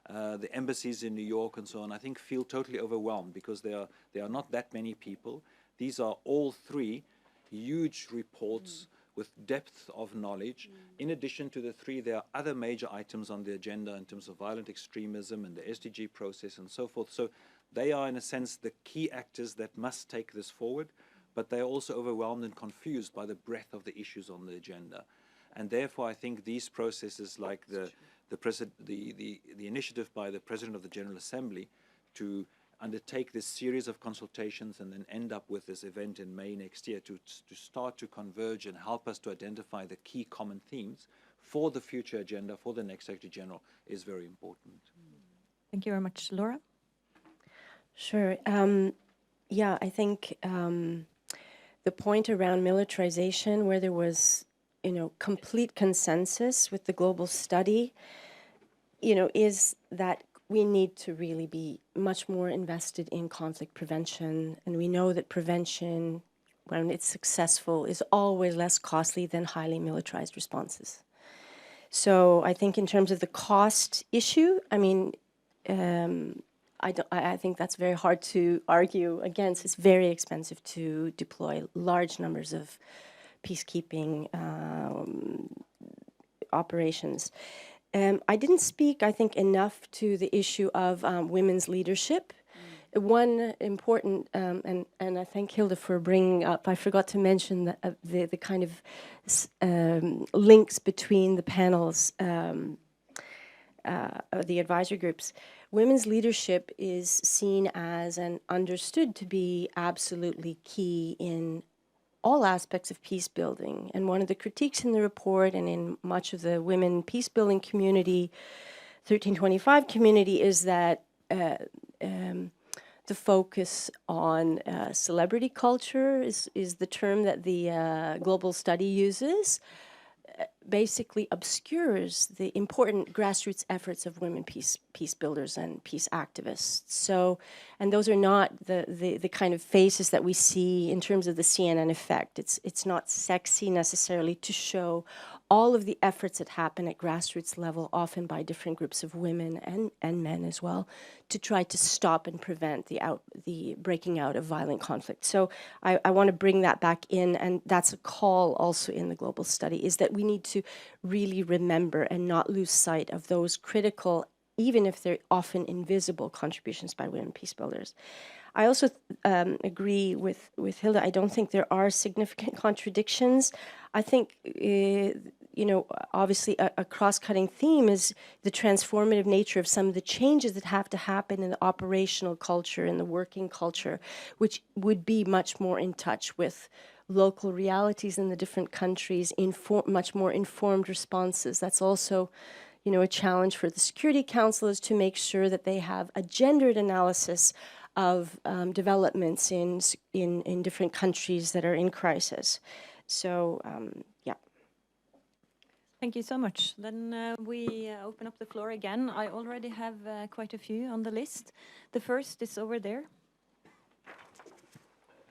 Speaker 4: The embassies in New York and so on, I think, feel totally overwhelmed because there are not that many people. These are all three huge reports with depth of knowledge. In addition to the three, there are other major items on the agenda in terms of violent extremism and the SDG process and so forth. So they are, in a sense, the key actors that must take this forward, but they are also overwhelmed and confused by the breadth of the issues on the agenda. And therefore, I think these processes, like the initiative by the President of the General Assembly to undertake this series of consultations and then end up with this event in May next year to start to converge and help us to identify the key common themes for the future agenda for the next Secretary General is very important.
Speaker 1: Thank you very much. Laura?
Speaker 5: Sure. Yeah, I think the point around militarization, where there was, complete consensus with the global study, is that we need to really be much more invested in conflict prevention. And we know that prevention, when it's successful, is always less costly than highly militarized responses. So I think in terms of the cost issue, I mean, I think that's very hard to argue against. It's very expensive to deploy large numbers of peacekeeping operations. I didn't speak, I think, enough to the issue of women's leadership. One important, and I thank Hilda for bringing up, I forgot to mention the kind of links between the panels, the advisory groups. Women's leadership is seen as and understood to be absolutely key in all aspects of peace building. And one of the critiques in the report and in much of the women peace building community, 1325 community, is that the focus on celebrity culture is the term that the global study uses, basically obscures the important grassroots efforts of women peace builders and peace activists. So, and those are not the kind of faces that we see in terms of the CNN effect. It's not sexy necessarily to show all of the efforts that happen at grassroots level, often by different groups of women and men as well, to try to stop and prevent the breaking out of violent conflict. So I want to bring that back in, and that's a call also in the global study, is that we need to really remember and not lose sight of those critical, even if they're often invisible, contributions by women peace builders. I also agree with Hilda. I don't think there are significant contradictions. I think, obviously a cross-cutting theme is the transformative nature of some of the changes that have to happen in the operational culture and the working culture, which would be much more in touch with local realities in the different countries, much more informed responses. That's also, a challenge for the Security Council, is to make sure that they have a gendered analysis of developments in different countries that are in crisis. So, yeah.
Speaker 1: Thank you so much. Then we open up the floor again. I already have quite a few on the list. The first is over there.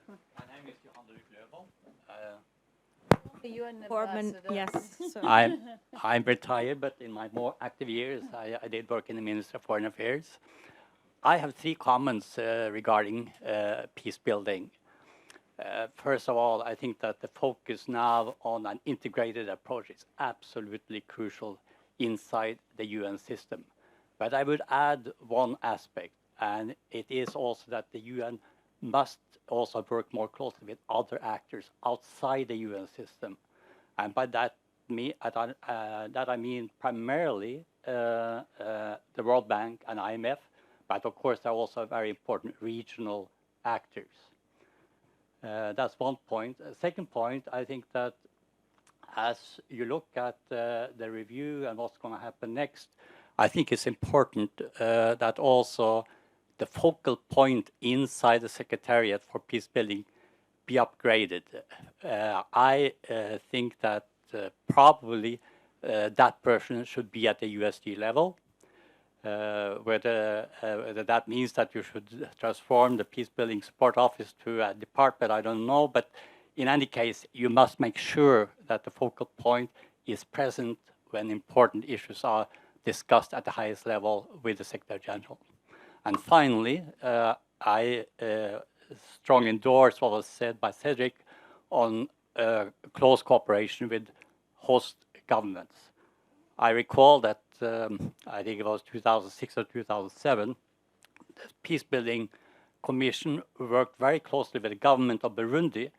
Speaker 8: My name is Johan Löfven.
Speaker 3: The UN
Speaker 1: Foreman, yes. So.
Speaker 8: I'm retired, but in my more active years, I did work in the Ministry of Foreign Affairs. I have 3 comments regarding peace building. First of all, I think that the focus now on an integrated approach is absolutely crucial inside the UN system. But I would add one aspect, and it is also that the UN must also work more closely with other actors outside the UN system. And by that, I mean primarily the World Bank and IMF, but of course there are also very important regional actors. That's one point. Second point, I think that as you look at the review and what's going to happen next, I think it's important that also the focal point inside the Secretariat for Peace Building be upgraded. I think that probably that person should be at the USD level. Whether that means that you should transform the Peace Building Support Office to a department, I don't know. But in any case, you must make sure that the focal point is present when important issues are discussed at the highest level with the Secretary General. And finally, I strongly endorse what was said by Cedric on close cooperation with host governments. I recall that I think it was 2006 or 2007, the Peace Building Commission worked very closely with the government of Burundi,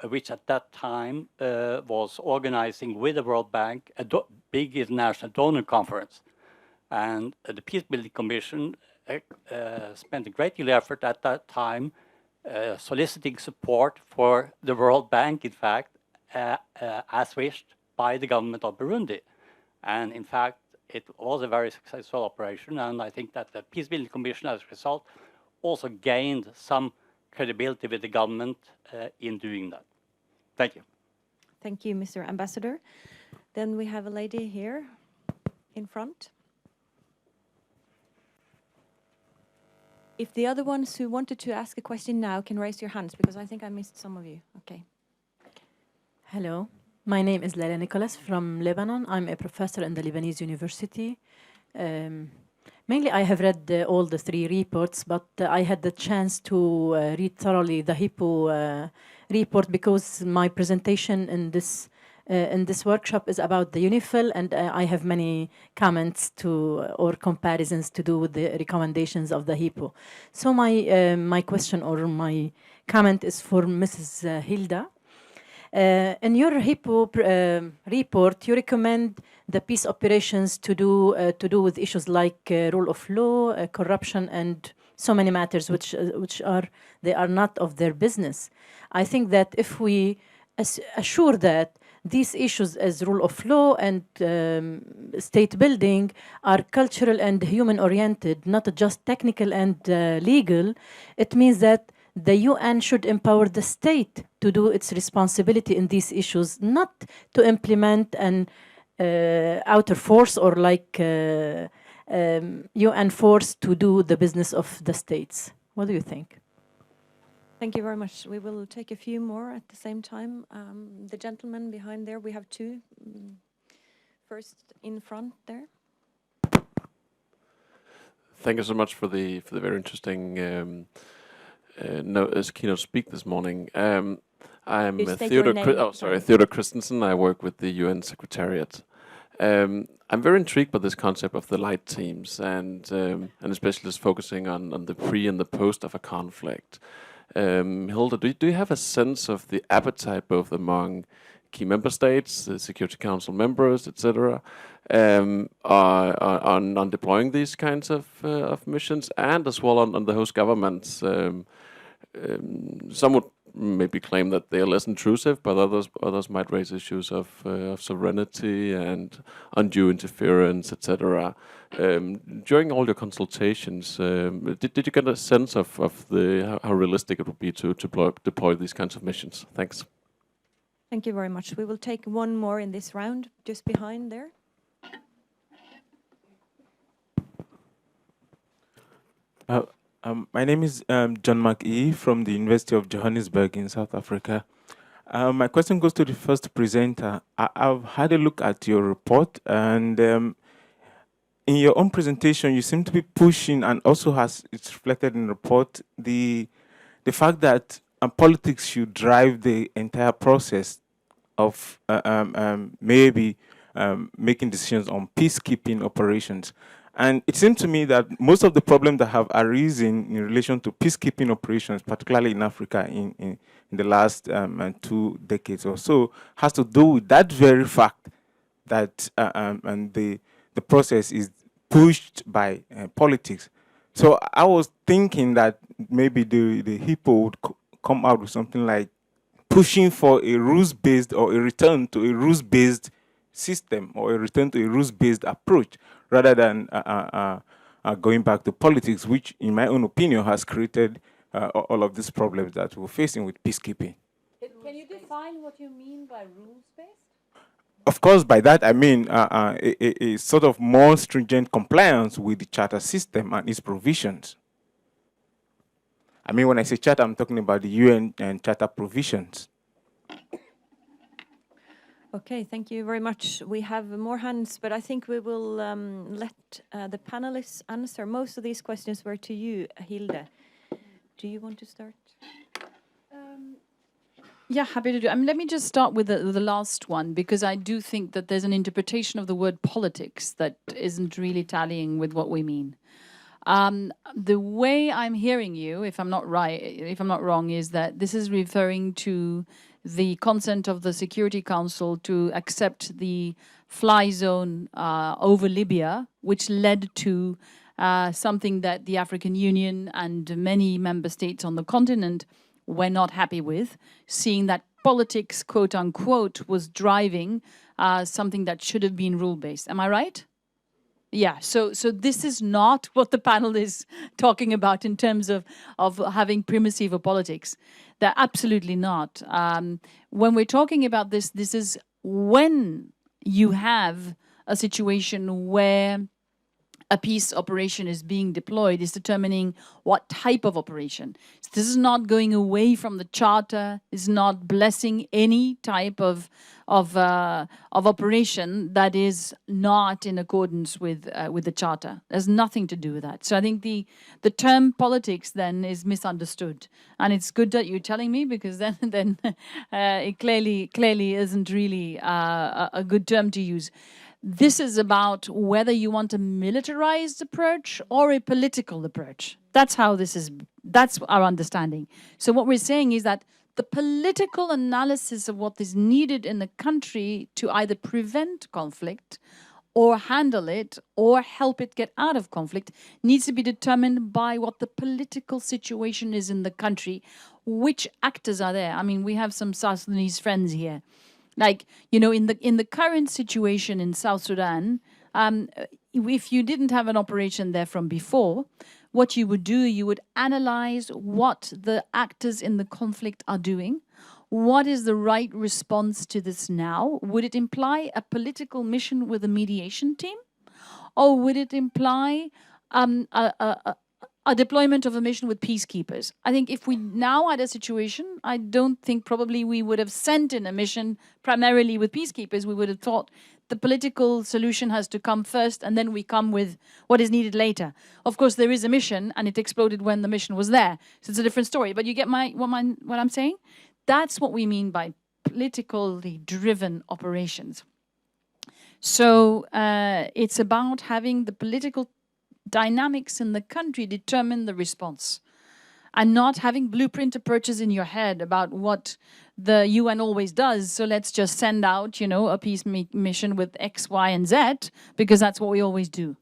Speaker 8: which at that time was organizing with the World Bank a big international donor conference. And the Peace Building Commission spent a great deal of effort at that time soliciting support for the World Bank, in fact, as wished by the government of Burundi. And in fact, it was a very successful operation, and I think that the Peace Building Commission, as a result, also gained some credibility with the government in doing that. Thank you.
Speaker 1: Thank you, Mr. Ambassador. Then we have a lady here in front. If the other ones who wanted to ask a question now can raise your hands, because I think I missed some of you. Okay.
Speaker 9: Hello. My name is Laila Nicholas from Lebanon. I'm a professor in the Lebanese University. Mainly, I have read all the 3 reports, but I had the chance to read thoroughly the HIPPO report because my presentation in this workshop is about the UNIFIL, and I have many comments or comparisons to do with the recommendations of the HIPPO. So my question or my comment is for Mrs. Hilda. In your HIPPO report, you recommend the peace operations to do with issues like rule of law, corruption, and so many matters which they are not of their business. I think that if we assure that these issues as rule of law and state building are cultural and human oriented, not just technical and legal, it means that the UN should empower the state to do its responsibility in these issues, not to implement an outer force or like UN force to do the business of the states. What do you think?
Speaker 1: Thank you very much. We will take a few more at the same time. The gentleman behind there, we have 2. First in front there.
Speaker 10: Thank you so much for the very interesting keynote speak this morning. I'm Theodore Christensen. I work with the UN Secretariat. I'm very intrigued by this concept of the light teams, and especially just focusing on the pre and the post of a conflict. Hilda, do you have a sense of the appetite both among key member states, the Security Council members, etc., on deploying these kinds of missions, and as well on the host governments? Some would maybe claim that they are less intrusive, but others might raise issues of sovereignty and undue interference, etc. During all your consultations, did you get a sense of how realistic it would be to deploy these kinds of missions? Thanks.
Speaker 1: Thank you very much. We will take one more in this round, just behind there.
Speaker 11: My name is John McE from the University of Johannesburg in South Africa. My question goes to the first presenter. I've had a look at your report, and in your own presentation, you seem to be pushing, and also it's reflected in the report, the fact that politics should drive the entire process of maybe making decisions on peacekeeping operations. And it seems to me that most of the problems that have arisen in relation to peacekeeping operations, particularly in Africa in the last 2 decades or so, has to do with that very fact that and the process is pushed by politics. So I was thinking that maybe the HIPPO would come out with something like pushing for a rules-based or a return to a rules-based system or a return to a rules-based approach rather than going back to politics, which in my own opinion has created all of these problems that we're facing with peacekeeping.
Speaker 3: Can you define what you mean by rules-based?
Speaker 11: Of course, by that I mean a sort of more stringent compliance with the charter system and its provisions. I mean, when I say charter, I'm talking about the UN and charter provisions.
Speaker 1: Okay, thank you very much. We have more hands, but I think we will let the panelists answer. Most of these questions were to you, Hilde. Do you want to start?
Speaker 3: Yeah, happy to do. Let me just start with the last one, because I do think that there's an interpretation of the word politics that isn't really tallying with what we mean. The way I'm hearing you, if I'm not wrong, is that this is referring to the consent of the Security Council to accept the fly zone over Libya, which led to something that the African Union and many member states on the continent were not happy with, seeing that politics, quote unquote, was driving something that should have been rule-based. Am I right? Yeah, so this is not what the panel is talking about in terms of having primacy for politics. They're absolutely not. When we're talking about this, this is when you have a situation where a peace operation is being deployed, is determining what type of operation. So this is not going away from the charter, is not blessing any type of operation that is not in accordance with the charter. There's nothing to do with that. So I think the term politics then is misunderstood, and it's good that you're telling me, because then it clearly isn't really a good term to use. This is about whether you want a militarized approach or a political approach. That's how this is, that's our understanding. So what we're saying is that the political analysis of what is needed in the country to either prevent conflict or handle it or help it get out of conflict needs to be determined by what the political situation is in the country. Which actors are there? I mean, we have some South Sudanese friends here. Like, you know, in the current situation in South Sudan, if you didn't have an operation there from before, what you would do, you would analyze what the actors in the conflict are doing. What is the right response to this now? Would it imply a political mission with a mediation team? Or would it imply a deployment of a mission with peacekeepers? I think if we now had a situation, I don't think probably we would have sent in a mission primarily with peacekeepers. We would have thought the political solution has to come first, and then we come with what is needed later. Of course, there is a mission, and it exploded when the mission was there. So it's a different story. But you get what I'm saying? That's what we mean by politically driven operations. So it's about having the political dynamics in the country determine the response, and not having blueprint approaches in your head about what the UN always does. So let's just send out, you know, a peace mission with X, Y, and Z, because that's what we always do.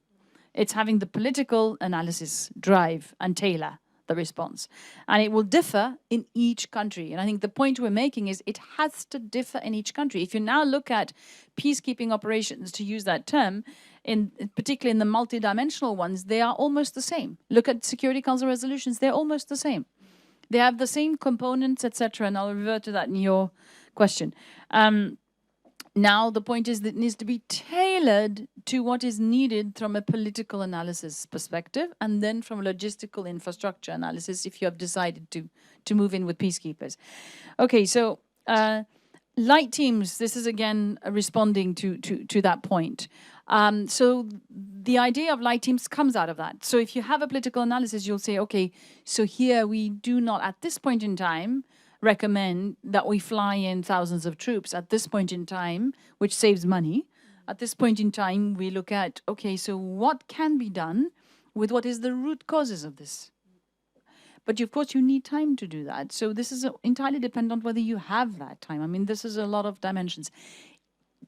Speaker 3: It's having the political analysis drive and tailor the response. And it will differ in each country. And I think the point we're making is it has to differ in each country. If you now look at peacekeeping operations, to use that term, particularly in the multidimensional ones, they are almost the same. Look at Security Council resolutions, they're almost the same. They have the same components, etc. And I'll revert to that in your question. Now, the point is that it needs to be tailored to what is needed from a political analysis perspective, and then from a logistical infrastructure analysis if you have decided to move in with peacekeepers. Okay, so light teams, this is again responding to that point. So the idea of light teams comes out of that. So if you have a political analysis, you'll say, okay, so here we do not, at this point in time, recommend that we fly in thousands of troops at this point in time, which saves money. At this point in time, we look at, okay, so what can be done with what is the root causes of this? But of course, you need time to do that. So this is entirely dependent on whether you have that time. I mean, this is a lot of dimensions.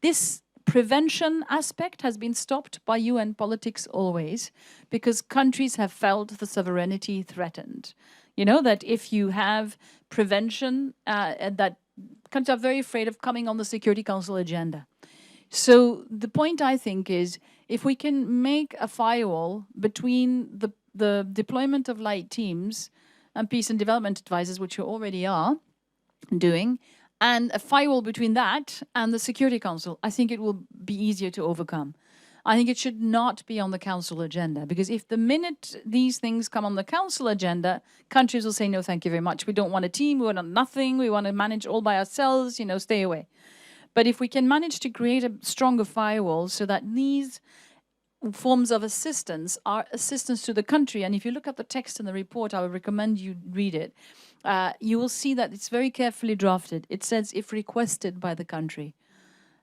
Speaker 3: This prevention aspect has been stopped by UN politics always, because countries have felt the sovereignty threatened. You know, that if you have prevention, that countries are very afraid of coming on the Security Council agenda. So the point, I think, is if we can make a firewall between the deployment of light teams and peace and development advisors, which you already are doing, and a firewall between that and the Security Council, I think it will be easier to overcome. I think it should not be on the Council agenda, because if the minute these things come on the Council agenda, countries will say, no, thank you very much. We don't want a team, we want nothing, we want to manage all by ourselves, you know, stay away. But if we can manage to create a stronger firewall so that these forms of assistance are assistance to the country, and if you look at the text in the report, I would recommend you read it, you will see that it's very carefully drafted. It says, if requested by the country.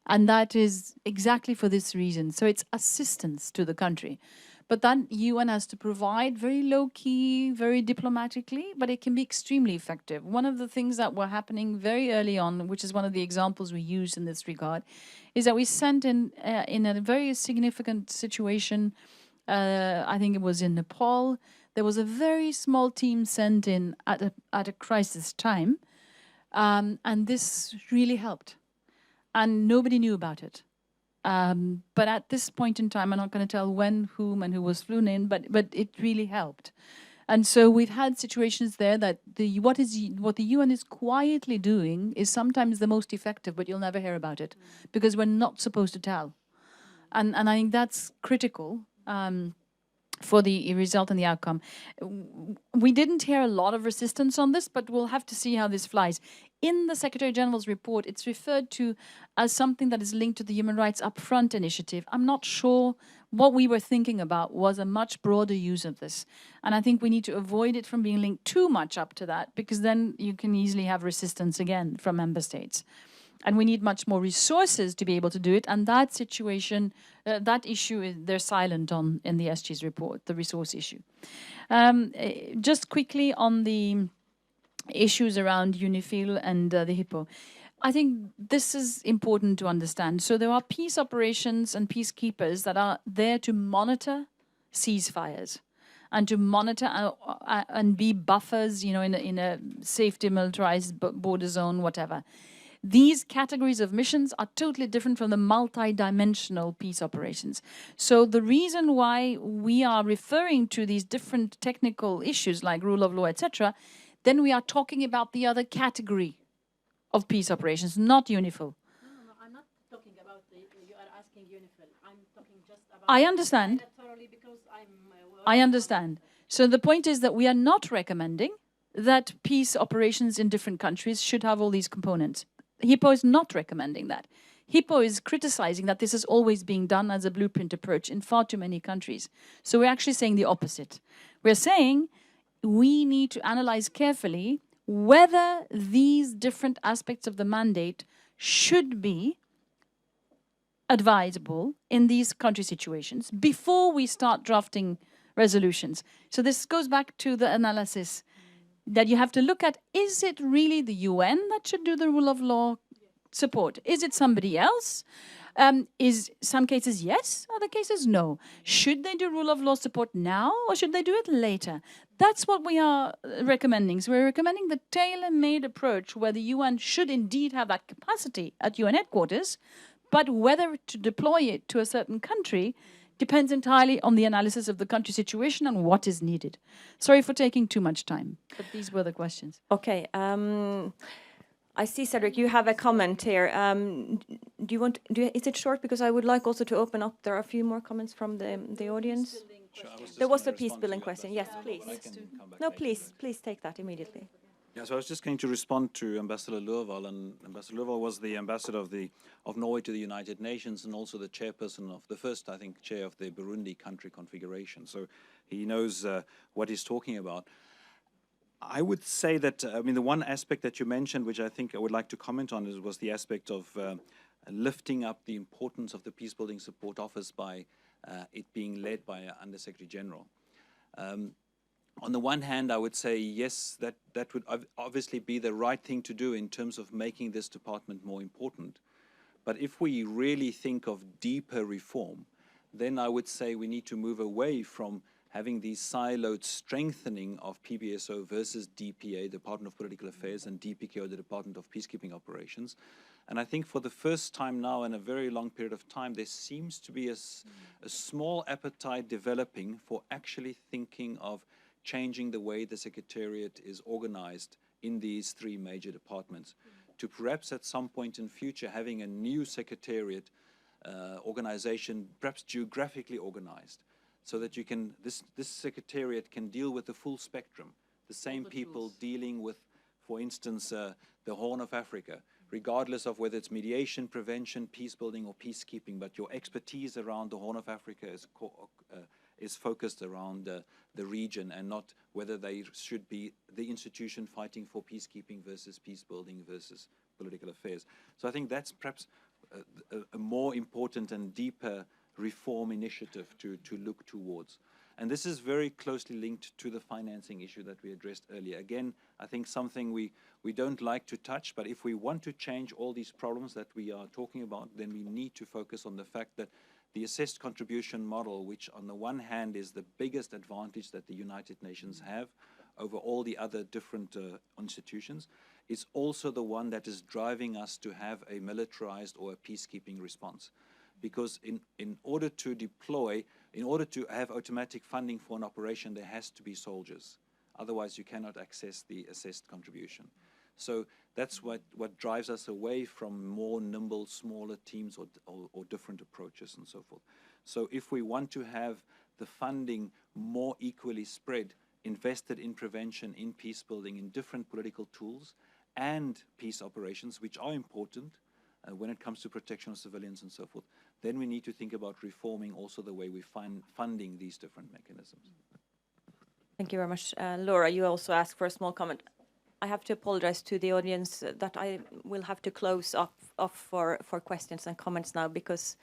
Speaker 3: And that is exactly for this reason. So it's assistance to the country. But then UN has to provide very low-key, very diplomatically, but it can be extremely effective. One of the things that were happening very early on, which is one of the examples we used in this regard, is that we sent in a very significant situation, I think it was in Nepal, there was a very small team sent in at a crisis time, and this really helped. And nobody knew about it. But at this point in time, I'm not going to tell when, whom, and who was flown in, but it really helped. And so we've had situations there that what the UN is quietly doing is sometimes the most effective, but you'll never hear about it because we're not supposed to tell. And I think that's critical for the result and the outcome. We didn't hear a lot of resistance on this, but we'll have to see how this flies. In the Secretary General's report, it's referred to as something that is linked to the Human Rights Upfront Initiative. I'm not sure what we were thinking about was a much broader use of this. And I think we need to avoid it from being linked too much up to that, because then you can easily have resistance again from member states. And we need much more resources to be able to do it. And that situation, that issue, they're silent on in the SG's report, the resource issue. Just quickly on the issues around UNIFIL and the HIPPO. I think this is important to understand. So there are peace operations and peacekeepers that are there to monitor ceasefires and to monitor and be buffers, you know, in a safe demilitarized border zone, whatever. These categories of missions are totally different from the multi-dimensional peace operations. So the reason why we are referring to these different technical issues like rule of law, etc., then we are talking about the other category of peace operations, not UNIFIL.
Speaker 9: No, I'm not talking about you are asking UNIFIL. I'm talking just about...
Speaker 3: I understand.
Speaker 9: Because
Speaker 3: I understand. So the point is that we are not recommending that peace operations in different countries should have all these components. HIPPO is not recommending that. HIPPO is criticizing that this is always being done as a blueprint approach in far too many countries. So we're actually saying the opposite. We're saying we need to analyze carefully whether these different aspects of the mandate should be advisable in these country situations before we start drafting resolutions. So this goes back to the analysis that you have to look at, is it really the UN that should do the rule of law support? Is it somebody else? Is some cases yes, other cases no. Should they do rule of law support now or should they do it later? That's what we are recommending. So we're recommending the tailor-made approach where the UN should indeed have that capacity at UN headquarters, but whether to deploy it to a certain country depends entirely on the analysis of the country situation and what is needed. Sorry for taking too much time, but these were the questions.
Speaker 1: Okay. I see, Cedric, you have a comment here. Do you want? Is it short? Because I would like also to open up. There are a few more comments from the audience. There was a peace-building question. Yes, please. No, please take that immediately.
Speaker 4: Yeah, so I was just going to respond to Ambassador Lurval, and Ambassador Lurval was the ambassador of Norway to the United Nations and also the chairperson of the first, I think, chair of the Burundi country configuration. So he knows what he's talking about. I would say that, I mean, the one aspect that you mentioned, which I think I would like to comment on, was the aspect of lifting up the importance of the Peacebuilding Support Office by it being led by an Undersecretary General. On the one hand, I would say, yes, that would obviously be the right thing to do in terms of making this department more important. But if we really think of deeper reform, then I would say we need to move away from having these siloed strengthening of PBSO versus DPA, Department of Political Affairs, and DPKO, the Department of Peacekeeping Operations. And I think for the first time now in a very long period of time, there seems to be a small appetite developing for actually thinking of changing the way the Secretariat is organized in these three major departments, to perhaps at some point in future having a new Secretariat organization, perhaps geographically organized, so that you can, this Secretariat can deal with the full spectrum, the same people dealing with, for instance, the Horn of Africa, regardless of whether it's mediation, prevention, peace building, or peacekeeping, but your expertise around the Horn of Africa is focused around the region, and not whether they should be the institution fighting for peacekeeping versus peace building versus political affairs. So I think that's perhaps a more important and deeper reform initiative to look towards. And this is very closely linked to the financing issue that we addressed earlier. Again, I think something we don't like to touch, but if we want to change all these problems that we are talking about, then we need to focus on the fact that the assessed contribution model, which on the one hand is the biggest advantage that the United Nations have over all the other different institutions, is also the one that is driving us to have a militarized or a peacekeeping response. Because in order to deploy, in order to have automatic funding for an operation, there has to be soldiers. Otherwise, you cannot access the assessed contribution. So that's what drives us away from more nimble, smaller teams or different approaches and so forth. So if we want to have the funding more equally spread, invested in prevention, in peace building, in different political tools, and peace operations, which are important when it comes to protection of civilians and so forth, then we need to think about reforming also the way we funding these different mechanisms.
Speaker 1: Thank you very much. Laura, you also asked for a small comment. I have to apologize to the audience that I will have to close off for questions and comments now, because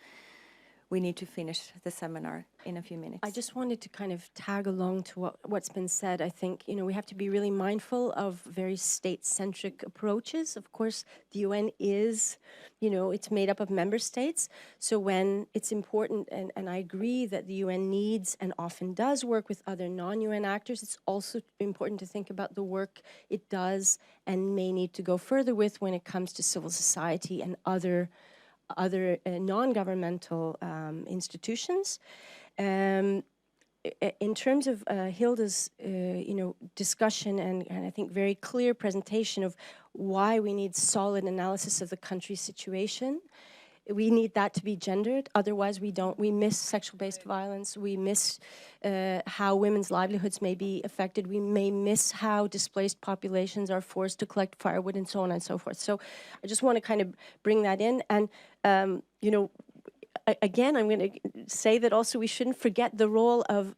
Speaker 1: we need to finish the seminar in a few minutes.
Speaker 5: I just wanted to kind of tag along to what's been said. I think, we have to be really mindful of very state-centric approaches. Of course, the UN is, it's made up of member states. So when it's important, and I agree that the UN needs and often does work with other non-UN actors, it's also important to think about the work it does and may need to go further with when it comes to civil society and other non-governmental institutions. In terms of Hilda's, discussion and I think very clear presentation of why we need solid analysis of the country's situation, we need that to be gendered. Otherwise, we miss sexual-based violence. We miss how women's livelihoods may be affected. We may miss how displaced populations are forced to collect firewood and so on and so forth. So I just want to kind of bring that in. And, again, I'm going to say that also we shouldn't forget the role of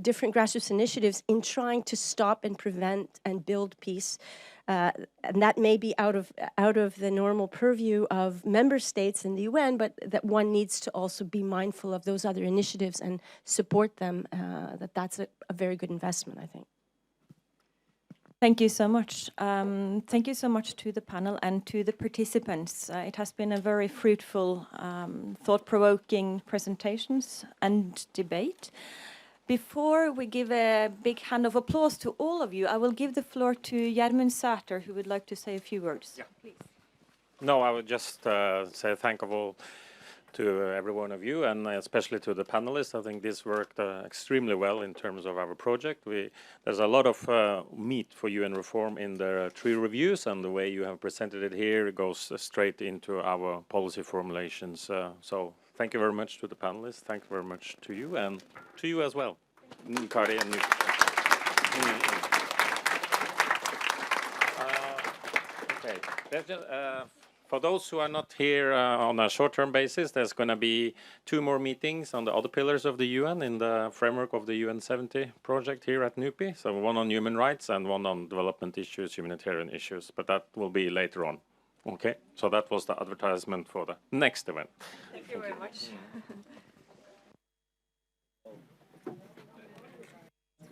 Speaker 5: different grassroots initiatives in trying to stop and prevent and build peace. And that may be out of the normal purview of member states in the UN, but that one needs to also be mindful of those other initiatives and support them. That's a very good investment, I think.
Speaker 1: Thank you so much. Thank you so much to the panel and to the participants. It has been a very fruitful, thought-provoking presentations and debate. Before we give a big hand of applause to all of you, I will give the floor to Gjermund Sæther, who would like to say a few words.
Speaker 2: Yeah. Please. No, I would just say thank you all every one of you, and especially to the panelists. I think this worked extremely well in terms of our project. There's a lot of meat for UN reform in the 3 reviews, and the way you have presented it here goes straight into our policy formulations. So thank you very much to the panelists. Thank you very much to you, and to you as well, Kari and Nupi. Okay. For those who are not here on a short-term basis, there's going to be 2 more meetings on the other pillars of the UN in the framework of the UN 70 project here at NUPI. So one on human rights and one on development issues, humanitarian issues, but that will be later on. Okay, so that was the advertisement for the next event.
Speaker 1: Thank you very much.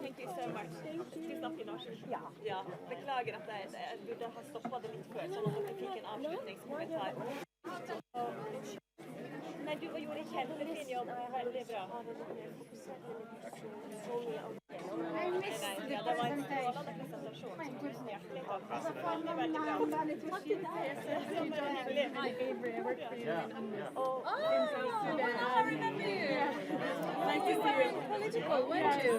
Speaker 1: Thank you so much. Skal vi snakke norsk? Ja. Beklager at jeg burde ha stoppet det litt før, sånn at dere fikk en avslutningskommentar. Nei, du gjorde kjempefin jobb. Veldig bra. Ja, det var en strålende presentasjon. Tusen hjertelig takk. Veldig bra. Nice to see you. Political, weren't you?